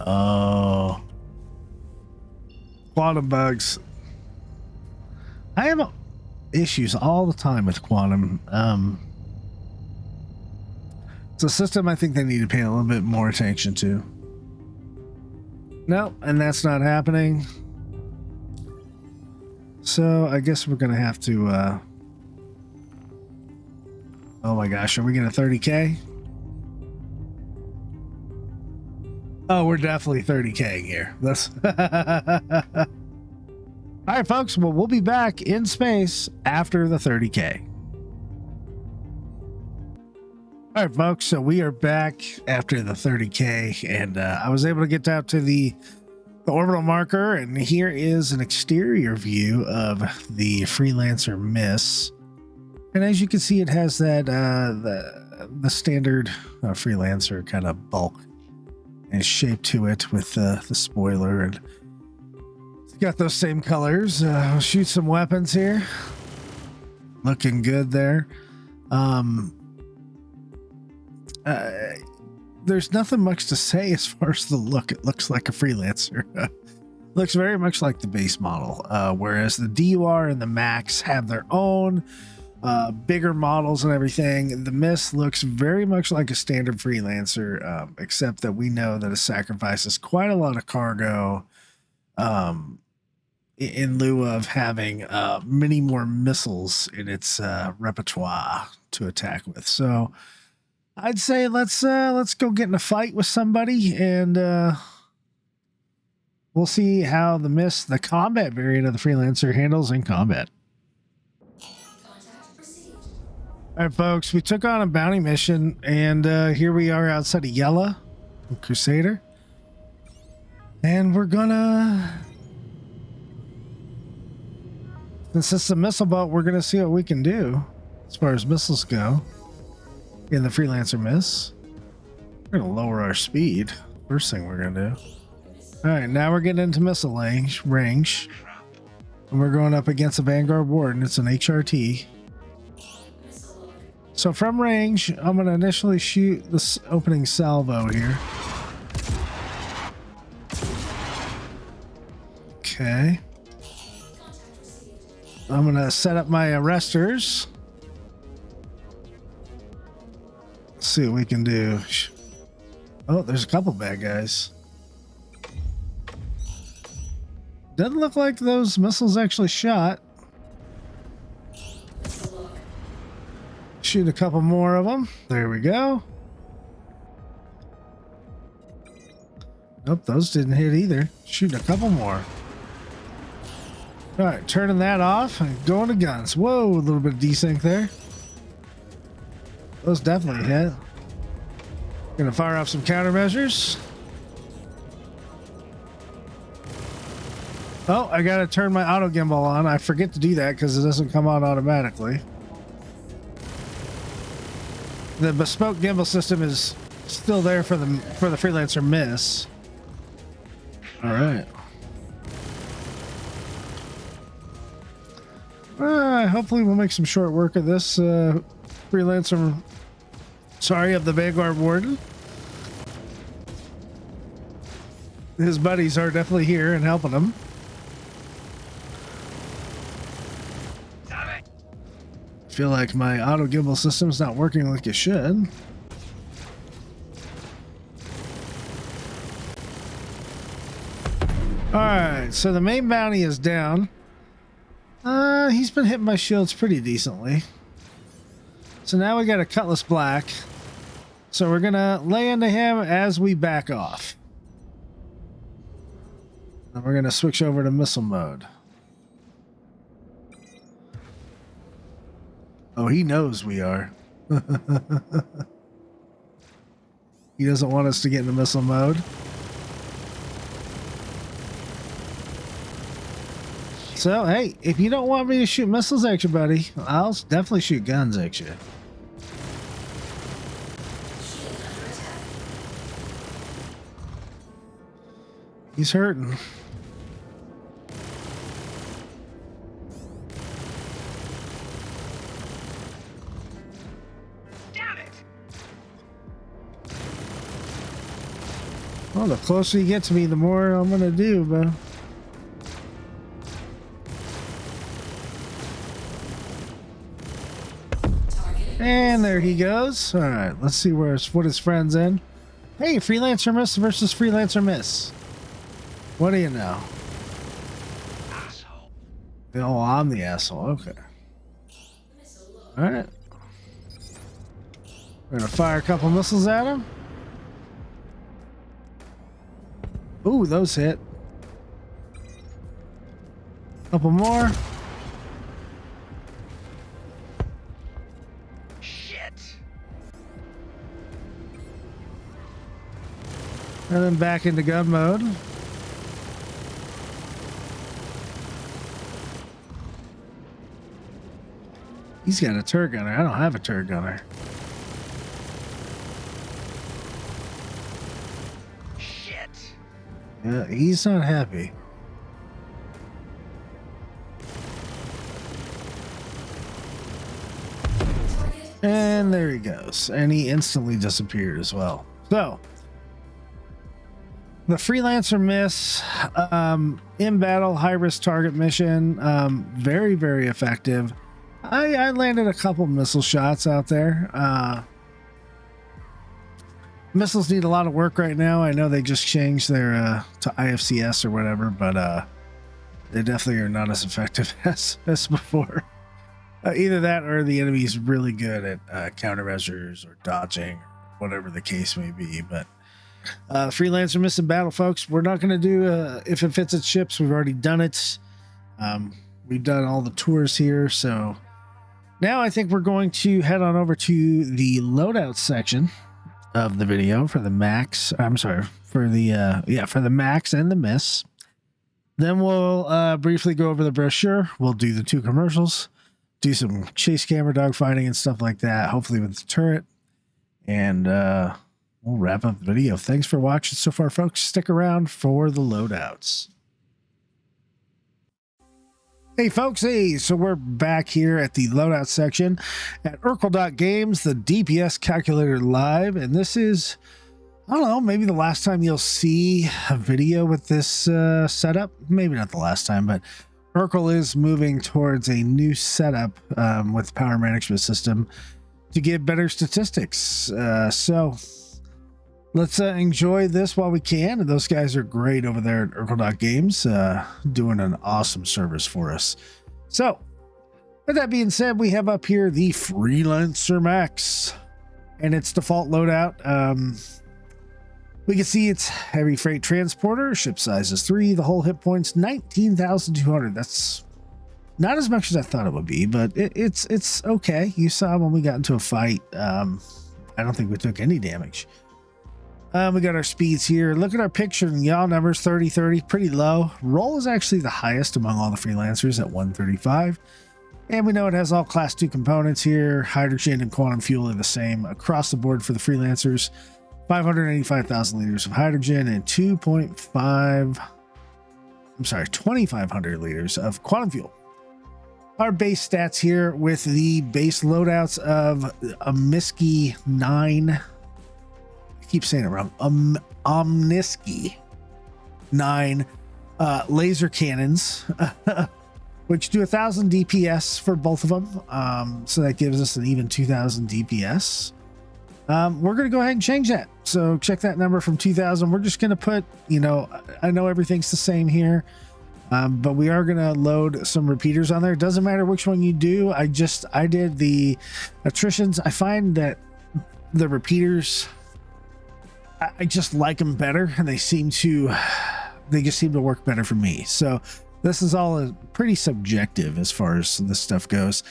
Oh, quantum bugs. I have issues all the time with quantum. It's a system I think they need to pay a little bit more attention to. No, and that's not happening. So I guess we're gonna have to oh my gosh, are we gonna 30K? Oh, we're definitely 30K here. That's all right, folks. Well, we'll be back in space after the 30K. All right, folks. So we are back after the 30K, and I was able to get out to the orbital marker, and here is an exterior view of the Freelancer MIS. And as you can see, it has that the standard Freelancer kind of bulk and shape to it with the spoiler, and it's got those same colors. I'll shoot some weapons here. Looking good there. There's nothing much to say as far as the look. It looks like a Freelancer. Looks very much like the base model, whereas the DUR and the Max have their own bigger models and everything. The MIS looks very much like a standard Freelancer, except that we know that it sacrifices quite a lot of cargo in lieu of having many more missiles in its repertoire to attack with. So I'd say let's go get in a fight with somebody, and we'll see how the MIS, the combat variant of the Freelancer, handles in combat. Contact received. All right, folks, we took on a bounty mission, and here we are outside of Jawa, Crusader, and we're gonna, since it's a missile boat, we're gonna see what we can do as far as missiles go in the Freelancer MIS. We're gonna lower our speed. First thing we're gonna do. All right, now we're getting into missile range, and we're going up against a Vanguard Warden. It's an HRT. So from range, I'm going to initially shoot this opening salvo here. Okay. I'm going to set up my arresters. Let's see what we can do. Oh, there's a couple bad guys. Doesn't look like those missiles actually shot. Shoot a couple more of them. There we go. Nope, those didn't hit either. Shooting a couple more. All right, turning that off and going to guns. Whoa, a little bit of desync there. Those definitely hit. Gonna fire off some countermeasures. Oh, I gotta turn my auto gimbal on. I forget to do that because it doesn't come on automatically. The bespoke gimbal system is still there for the Freelancer MIS. All right. Hopefully we'll make some short work of this Freelancer. Sorry, of the Vanguard Warden. His buddies are definitely here and helping him. Feel like my auto gimbal system's not working like it should. Alright, so the main bounty is down. He's been hitting my shields pretty decently. So now we got a Cutlass Black. So we're gonna lay into him as we back off. And we're gonna switch over to missile mode. Oh, he knows we are. He doesn't want us to get into missile mode. So, hey, if you don't want me to shoot missiles at you, buddy, I'll definitely shoot guns at you. He's hurting. Well, the closer you get to me, the more I'm gonna do, bro. And there he goes. All right, let's see what his friend's in. Hey, Freelancer MIS versus Freelancer MIS. What do you know? Asshole. Oh, I'm the asshole. Okay. All right. We're gonna fire a couple missiles at him. Ooh, those hit. Couple more. Shit. And then back into gun mode. He's got a turret gunner. I don't have a turret gunner. Shit. Yeah, he's not happy. And there he goes. And he instantly disappeared as well. So, the Freelancer MIS in battle high risk target mission, very, very effective. I landed a couple missile shots out there. Missiles need a lot of work right now. I know they just changed their to IFCS or whatever, but They definitely are not as effective as before. Either that or the enemy's really good at countermeasures or dodging, or whatever the case may be. But Freelancer missing battle, folks. We're not going to do if it fits its ships. We've already done it. We've done all the tours here. So now I think we're going to head on over to the loadout section of the video for the Max. I'm sorry, for the for the Max and the MIS. Then we'll briefly go over the brochure. We'll do the 2 commercials, do some chase camera dogfighting and stuff like that, hopefully with the turret. And we'll wrap up the video. Thanks for watching so far, folks. Stick around for the loadouts. Hey, folks. Hey, so we're back here at the loadout section at Erkul.games, the DPS calculator live. And this is, I don't know, maybe the last time you'll see a video with this setup. Maybe not the last time, but Erkul is moving towards a new setup with power management system to get better statistics. So let's enjoy this while we can. And those guys are great over there at Erkul.games, doing an awesome service for us. So with that being said, we have up here the Freelancer MAX and its default loadout. We can see it's heavy freight transporter, ship size is 3, the whole hit points 19,200. That's not as much as I thought it would be, but it's okay. You saw when we got into a fight, I don't think we took any damage. We got our speeds here. Look at our picture and yaw numbers, 30, pretty low. Roll is actually the highest among all the freelancers at 135. And we know it has all class 2 components here. Hydrogen and quantum fuel are the same across the board for the freelancers. 585,000 liters of hydrogen and 2,500 liters of quantum fuel. Our base stats here with the base loadouts of a Miski 9. I keep saying it wrong. Omniski 9 laser cannons, which do 1,000 DPS for both of them. So that gives us an even 2,000 DPS. We're going to go ahead and change that. So check that number from 2,000. We're just going to put, I know everything's the same here, but we are going to load some repeaters on there. It doesn't matter which one you do. I did the attritions. I find that the repeaters, I just like them better, and they just seem to work better for me. So this is all pretty subjective as far as this stuff goes.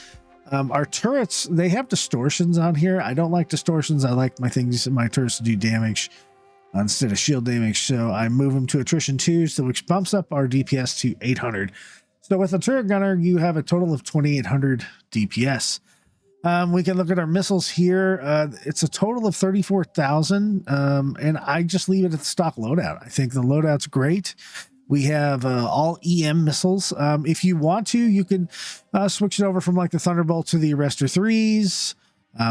Our turrets, they have distortions on here. I don't like distortions. I like my turrets to do damage instead of shield damage. So I move them to attrition 2, which bumps up our DPS to 800. So with a turret gunner, you have a total of 2,800 DPS. We can look at our missiles here. It's a total of 34,000. And I just leave it at the stock loadout. I think the loadout's great. We have all EM missiles. If you want to, you can switch it over from like the Thunderbolt to the Arrestor 3s.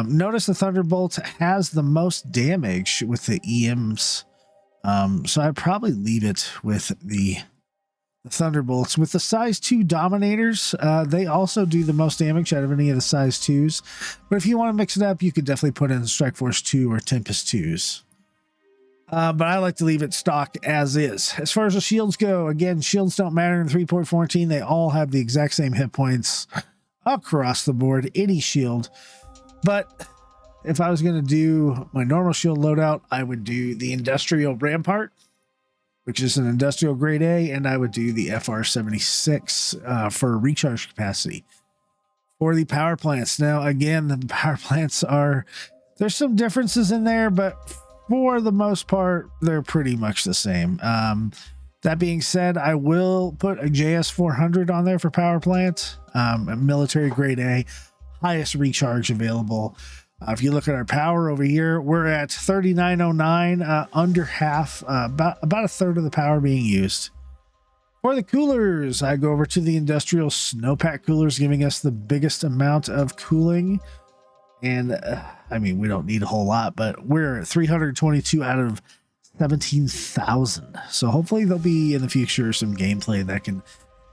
Notice the Thunderbolt has the most damage with the EMs. So I'd probably leave it with the Thunderbolts. With the size 2 Dominators, they also do the most damage out of any of the size 2s. But if you want to mix it up, you could definitely put in Strike Force 2 or Tempest 2s. But I like to leave it stock as is. As far as the shields go, again, shields don't matter in 3.14. They all have the exact same hit points across the board, any shield. But if I was going to do my normal shield loadout, I would do the Industrial Rampart, which is an industrial grade A, and I would do the FR76 for recharge capacity. For the power plants, now again, the power plants there's some differences in there, but for the most part, they're pretty much the same. That being said, I will put a JS400 on there for power plant, a military grade A, highest recharge available. If you look at our power over here, we're at 3909, under half, about a third of the power being used. For the coolers, I go over to the industrial snowpack coolers, giving us the biggest amount of cooling. And I mean, we don't need a whole lot, but we're at 322 out of 17,000. So hopefully there'll be in the future some gameplay that can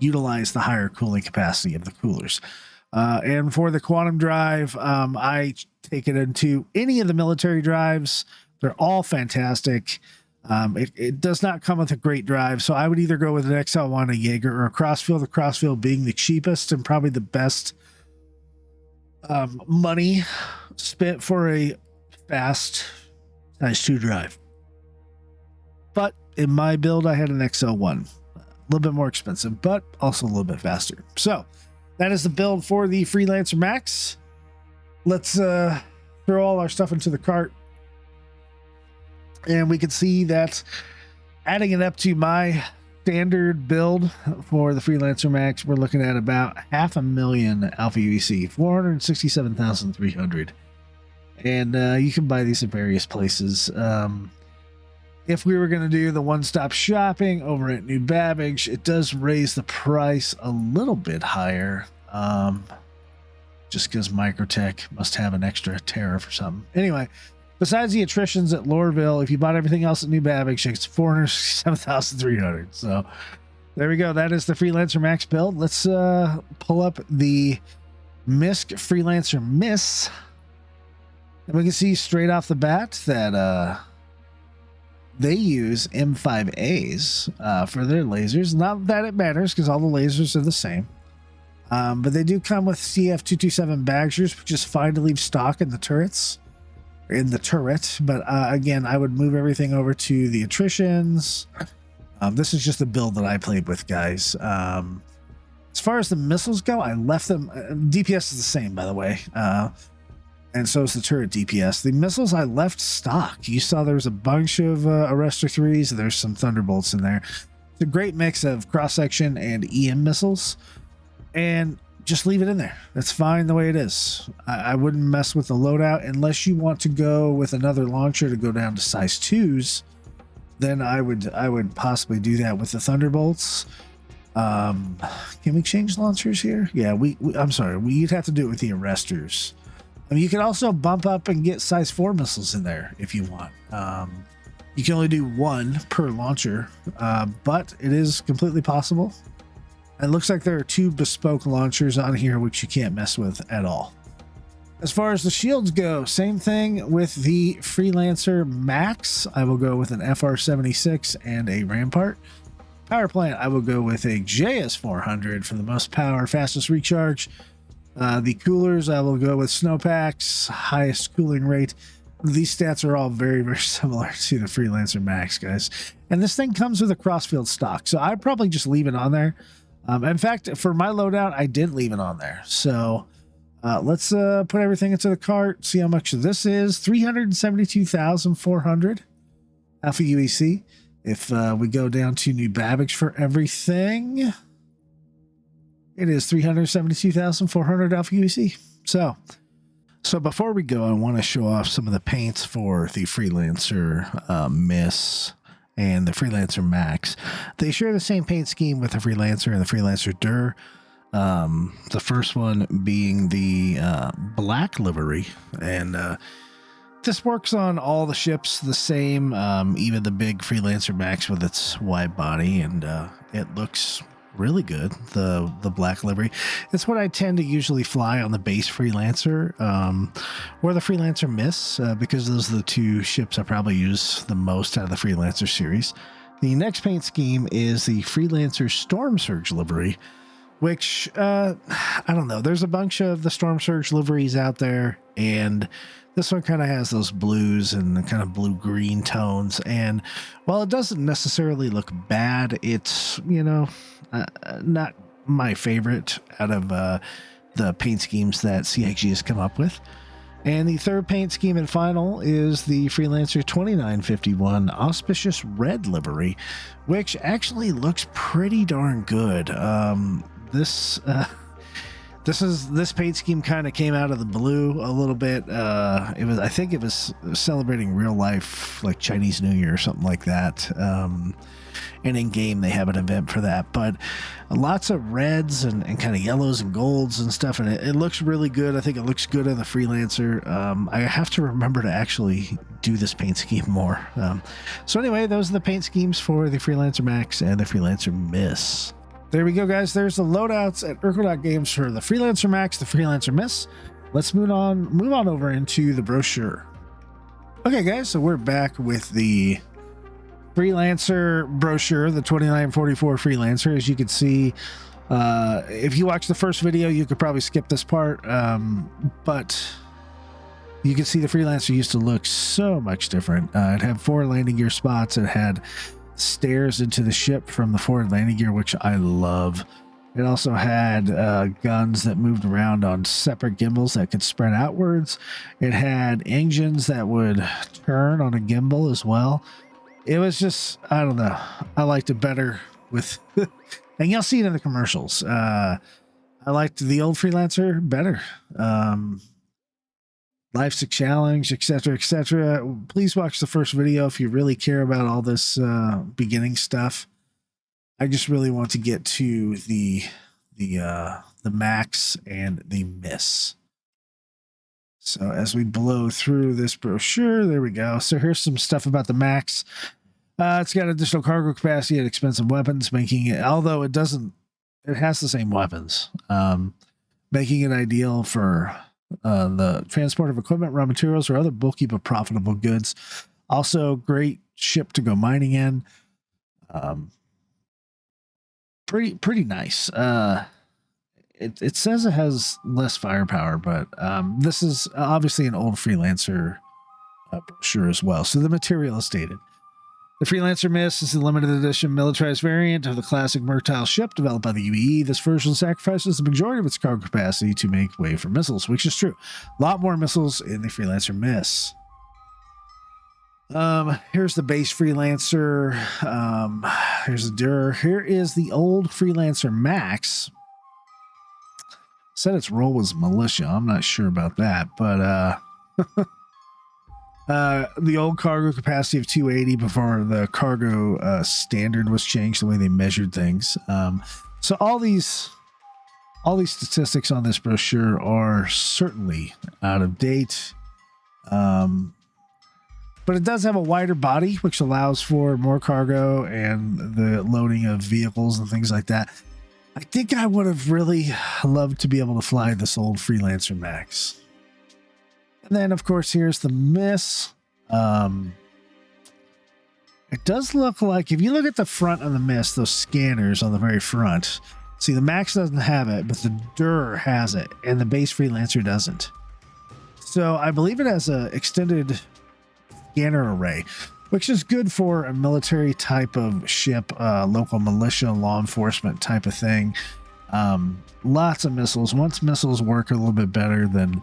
utilize the higher cooling capacity of the coolers. And for the quantum drive, I take it into any of the military drives. They're all fantastic. It does not come with a great drive, so I would either go with an XL1, a Jaeger, or a Crossfield. The Crossfield being the cheapest and probably the best money spent for a fast size 2 drive. But in my build, I had an XL1. A little bit more expensive, but also a little bit faster. So that is the build for the Freelancer Max. Let's throw all our stuff into the cart. And we can see that adding it up to my standard build for the Freelancer Max, we're looking at about 500,000 Alpha UEC, 467,300. And you can buy these at various places. If we were going to do the one-stop shopping over at New Babbage, it does raise the price a little bit higher. Just because Microtech must have an extra tariff or something. Anyway, besides the attritions at Lorville, if you bought everything else at New Babbage, it's 467,300. So there we go. That is the Freelancer Max build. Let's pull up the MISC Freelancer MIS. And we can see straight off the bat that they use M5As for their lasers. Not that it matters because all the lasers are the same. But they do come with CF227 Badgers, which is fine to leave stock in the turrets. But again, I would move everything over to the attritions. This is just a build that I played with, guys. As far as the missiles go, I left them. DPS is the same, by the way. And so is the turret DPS. The missiles I left stock. You saw there was a bunch of Arrestor 3s. There's some Thunderbolts in there. It's a great mix of cross-section and EM missiles. And just leave it in there. That's fine the way it is. I wouldn't mess with the loadout unless you want to go with another launcher to go down to size 2s. Then I would possibly do that with the Thunderbolts. Can we change launchers here? Yeah, I'm sorry. You'd have to do it with the Arrestors. I mean, you can also bump up and get size 4 missiles in there if you want. You can only do 1 per launcher, but it is completely possible. It looks like there are 2 bespoke launchers on here, which you can't mess with at all. As far as the shields go, same thing with the Freelancer Max. I will go with an FR76 and a Rampart. Power plant, I will go with a JS400 for the most power, fastest recharge. The coolers, I will go with Snowpacks, highest cooling rate. These stats are all very, very similar to the Freelancer Max, guys. And this thing comes with a crossfield stock, so I'd probably just leave it on there. In fact, for my loadout, I did leave it on there. So let's put everything into the cart, see how much this is. 372,400 Alpha UEC. If we go down to New Babbage for everything, it is 372,400 Alpha UEC. So before we go, I want to show off some of the paints for the Freelancer MIS and the Freelancer Max. They share the same paint scheme with the Freelancer and the Freelancer Dur. The first one being the black livery, and this works on all the ships the same, even the big Freelancer Max with its wide body, and it looks really good. The black livery, it's what I tend to usually fly on the base Freelancer, or the Freelancer MIS, because those are the 2 ships I probably use the most out of the Freelancer series. The next paint scheme is the Freelancer Storm Surge livery, which I don't know, there's a bunch of the Storm Surge liveries out there, and this one kind of has those blues and kind of blue-green tones. And while it doesn't necessarily look bad, it's, not my favorite out of the paint schemes that CIG has come up with. And the third paint scheme and final is the Freelancer 2951 Auspicious Red livery, which actually looks pretty darn good. This paint scheme kind of came out of the blue a little bit. I think it was celebrating real life, like Chinese New Year or something like that. And in game they have an event for that, but lots of reds and kind of yellows and golds and stuff. And it looks really good. I think it looks good on the Freelancer. I have to remember to actually do this paint scheme more. So anyway, those are the paint schemes for the Freelancer Max and the Freelancer MIS. There we go, guys. There's the loadouts at Erkul.games for the Freelancer Max, the Freelancer MIS. Let's move on over into the brochure. Okay, guys, so we're back with the Freelancer Brochure, the 2944 Freelancer. As you can see, if you watch the first video, you could probably skip this part, but you can see the Freelancer used to look so much different. It had 4 landing gear spots. It had stairs into the ship from the forward landing gear, which I love. It also had guns that moved around on separate gimbals that could spread outwards. It had engines that would turn on a gimbal as well. It was just, I don't know. I liked it better with, and you'll see it in the commercials. I liked the old Freelancer better. Life's a challenge, etc., etc. Please watch the first video if you really care about all this beginning stuff. I just really want to get to the Max and the MIS. So as we blow through this brochure, there we go. So here's some stuff about the Max. It's got additional cargo capacity and expensive weapons, making it, although it doesn't, it has the same weapons, making it ideal for the transport of equipment, raw materials, or other bulky but profitable goods. Also, great ship to go mining in. Pretty nice. It says it has less firepower, but this is obviously an old Freelancer brochure as well. So the material is dated. The Freelancer MIS is the limited edition militarized variant of the classic Merctile ship developed by the UAE. This version sacrifices the majority of its cargo capacity to make way for missiles, which is true. A lot more missiles in the Freelancer MIS. Here's the base Freelancer. Here's the DUR. Here is the old Freelancer MAX. Said its role was militia. I'm not sure about that, but the old cargo capacity of 280 before the cargo standard was changed, the way they measured things. So all these statistics on this brochure are certainly out of date. But it does have a wider body, which allows for more cargo and the loading of vehicles and things like that. I think I would have really loved to be able to fly this old Freelancer MAX. And then, of course, here's the MIS. It does look like, if you look at the front of the MIS, those scanners on the very front, see, the MAX doesn't have it, but the DUR has it, and the base Freelancer doesn't. So I believe it has an extended scanner array, which is good for a military type of ship, local militia, law enforcement type of thing. Lots of missiles. Once missiles work a little bit better, then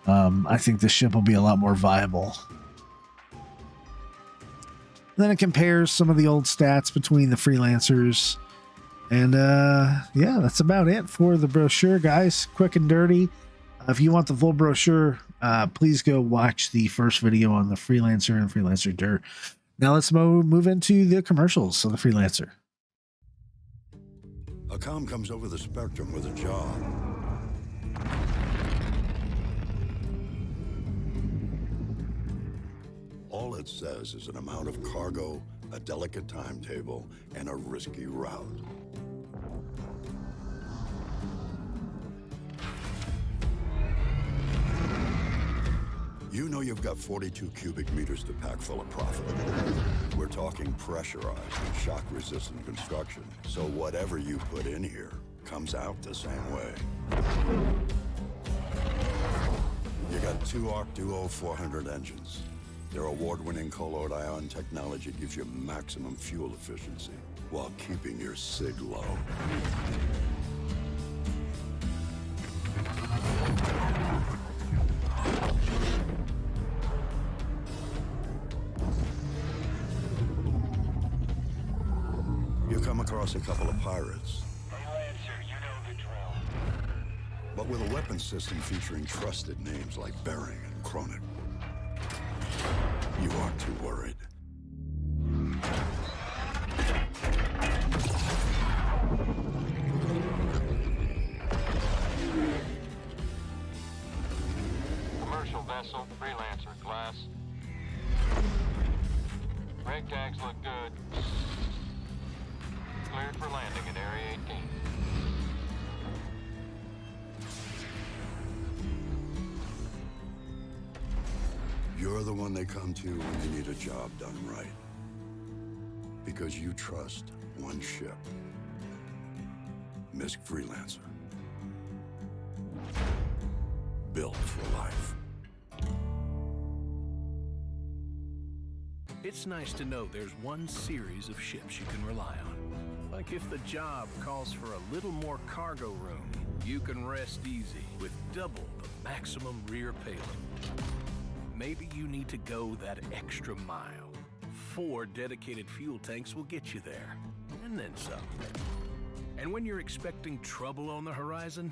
I think the ship will be a lot more viable. Then it compares some of the old stats between the Freelancers. And yeah, that's about it for the brochure, guys. Quick and dirty. If you want the full brochure, please go watch the first video on the Freelancer and Freelancer DUR. Now let's move into the commercials of the Freelancer. A comm comes over the spectrum with a Jawa. All it says is an amount of cargo, a delicate timetable, and a risky route. You know you've got 42 cubic meters to pack full of profit. We're talking pressurized and shock-resistant construction, so whatever you put in here comes out the same way. You got 2 Arc Duo 400 engines. Their award-winning colloid ion technology gives you maximum fuel efficiency while keeping your SIG low. You come across a couple of pirates. Hey, Lancer, you know the drill. But with a weapons system featuring trusted names like Bering and Kronik, you aren't too worried. Commercial vessel, Freelancer class. Rig tags look good. Cleared for landing in Area 18. You're the one they come to when they need a job done right. Because you trust one ship. MIS Freelancer. Built for life. It's nice to know there's one series of ships you can rely on. Like if the job calls for a little more cargo room, you can rest easy with double the maximum rear payload. Maybe you need to go that extra mile. 4 dedicated fuel tanks will get you there, and then some. And when you're expecting trouble on the horizon,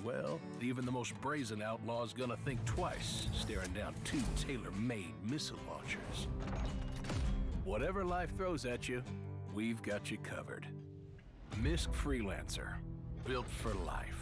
well, even the most brazen outlaw's gonna think twice staring down 2 tailor-made missile launchers. Whatever life throws at you, we've got you covered. MIS Freelancer, built for life.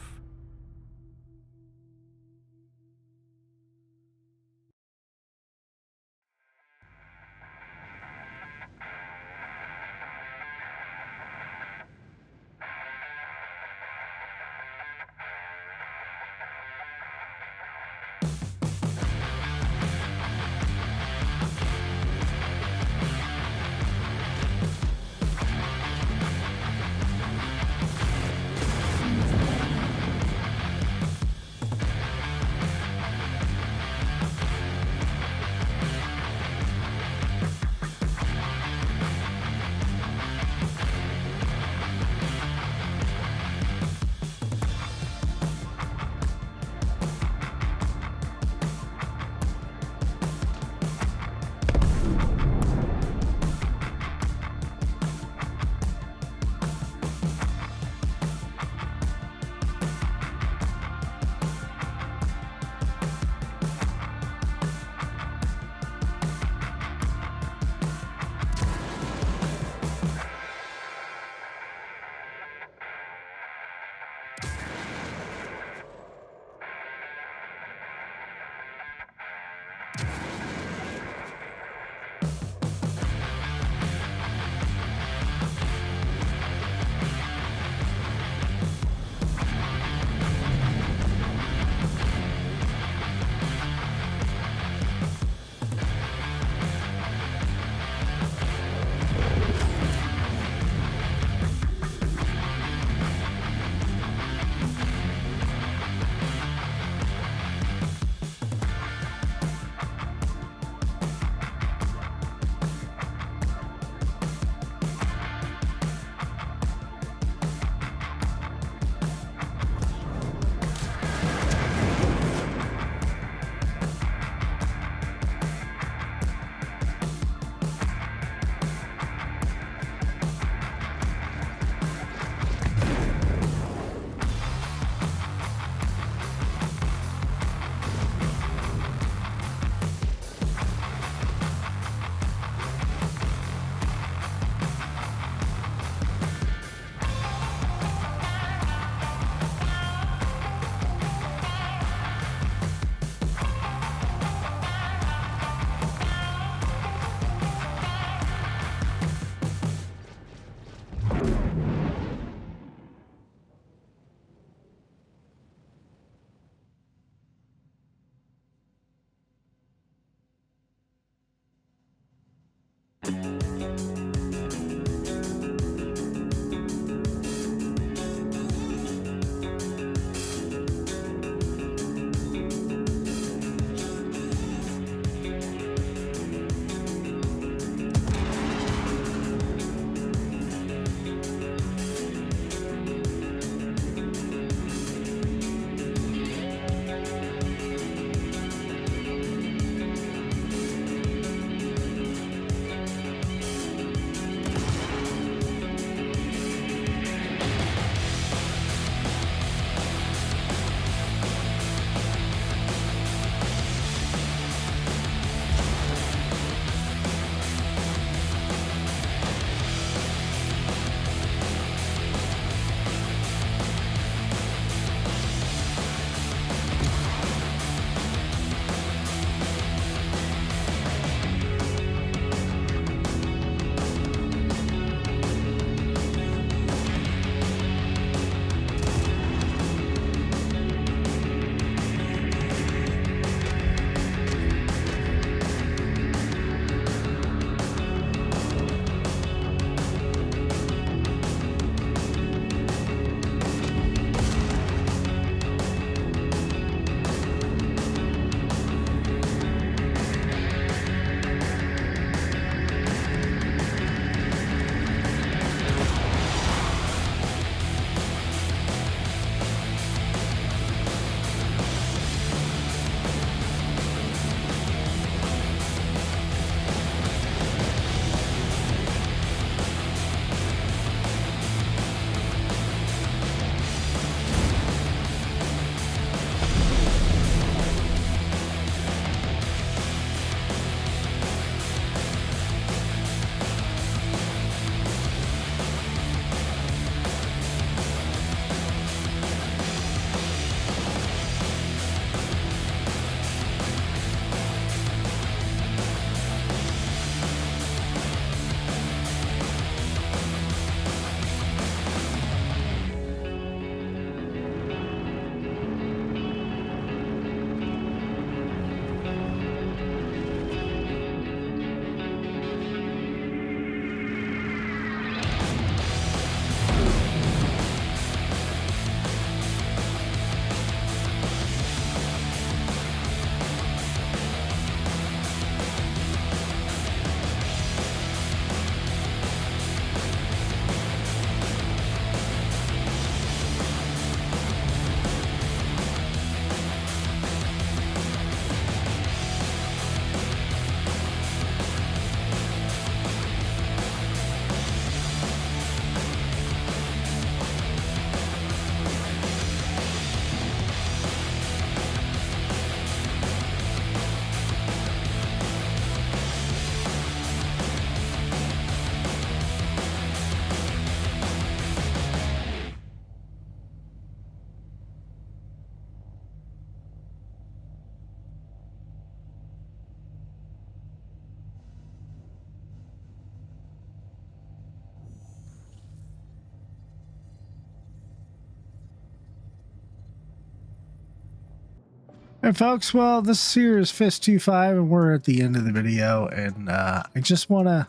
right, folks. Well, this here is Fist-25, and we're at the end of the video. And I just want to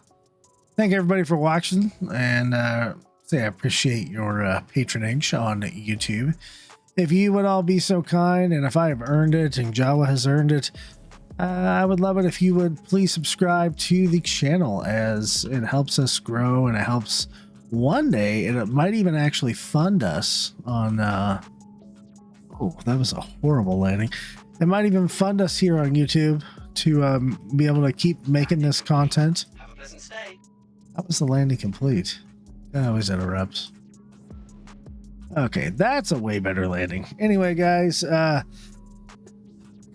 thank everybody for watching, and say I appreciate your patronage on YouTube. If you would all be so kind, and if I have earned it and Jawa has earned it, I would love it if you would please subscribe to the channel, as it helps us grow, and it helps one day, and it might even actually fund us on oh, that was a horrible landing. It might even fund us here on YouTube to be able to keep making this content. Have a pleasant stay. How was the landing complete? That always interrupts. Okay, that's a way better landing. Anyway, guys,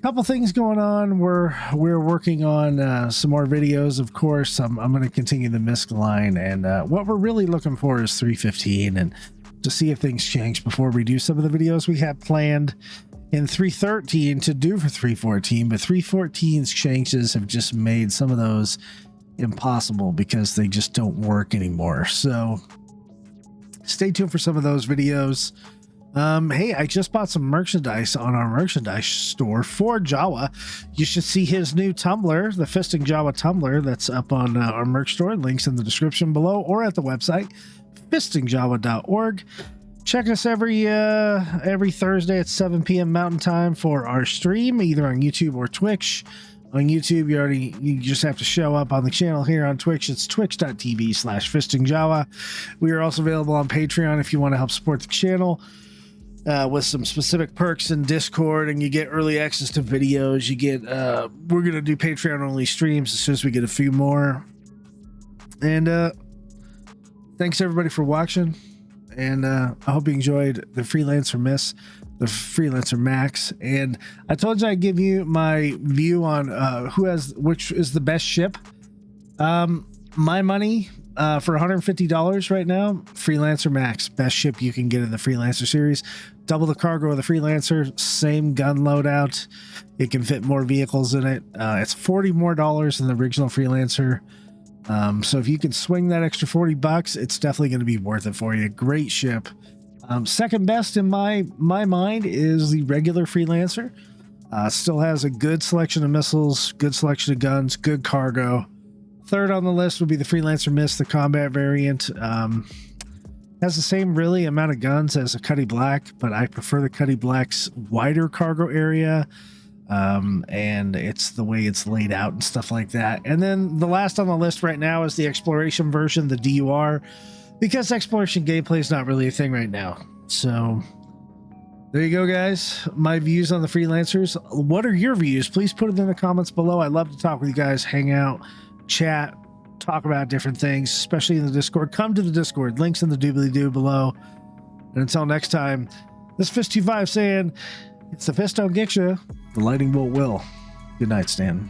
couple things going on. We're working on some more videos, of course. I'm going to continue the MISC line, and what we're really looking for is 315, and to see if things change before we do some of the videos we have planned in 313 to do for 314, but 314's changes have just made some of those impossible because they just don't work anymore. So stay tuned for some of those videos. Hey, I just bought some merchandise on our merchandise store for Jawa. You should see his new Tumblr, the Fisting Jawa Tumblr, that's up on our merch store. Links in the description below or at the website fistingjawa.org. Check us every Thursday at 7 p.m. Mountain Time for our stream, either on YouTube or Twitch. On YouTube, you just have to show up on the channel. Here on Twitch, it's twitch.tv/fistingjawa. We are also available on Patreon if you want to help support the channel with some specific perks in Discord, and you get early access to videos. You get we're gonna do Patreon only streams as soon as we get a few more. And thanks everybody for watching, and I hope you enjoyed the Freelancer MIS, the Freelancer MAX. And I told you I'd give you my view on which is the best ship. My money for $150 right now, Freelancer MAX, best ship you can get in the Freelancer series. Double the cargo of the Freelancer, same gun loadout. It can fit more vehicles in it. It's $40 more than the original Freelancer. So if you can swing that extra $40, it's definitely going to be worth it for you. Great ship. Second best in my mind is the regular Freelancer. Still has a good selection of missiles, good selection of guns, good cargo. Third on the list would be the Freelancer MIS, the combat variant. Has the same really amount of guns as a Cuddy Black, but I prefer the Cuddy Black's wider cargo area. And it's the way it's laid out and stuff like that. And then the last on the list right now is the exploration version, the DUR, because exploration gameplay is not really a thing right now. So there you go, guys. My views on the Freelancers. What are your views? Please put it in the comments below. I love to talk with you guys, hang out, chat, talk about different things, especially in the Discord. Come to the Discord. Links in the doobly-doo below. And until next time, this Fist-25 saying, it's the fist don't get you, the lightning bolt will. Good night, Stan.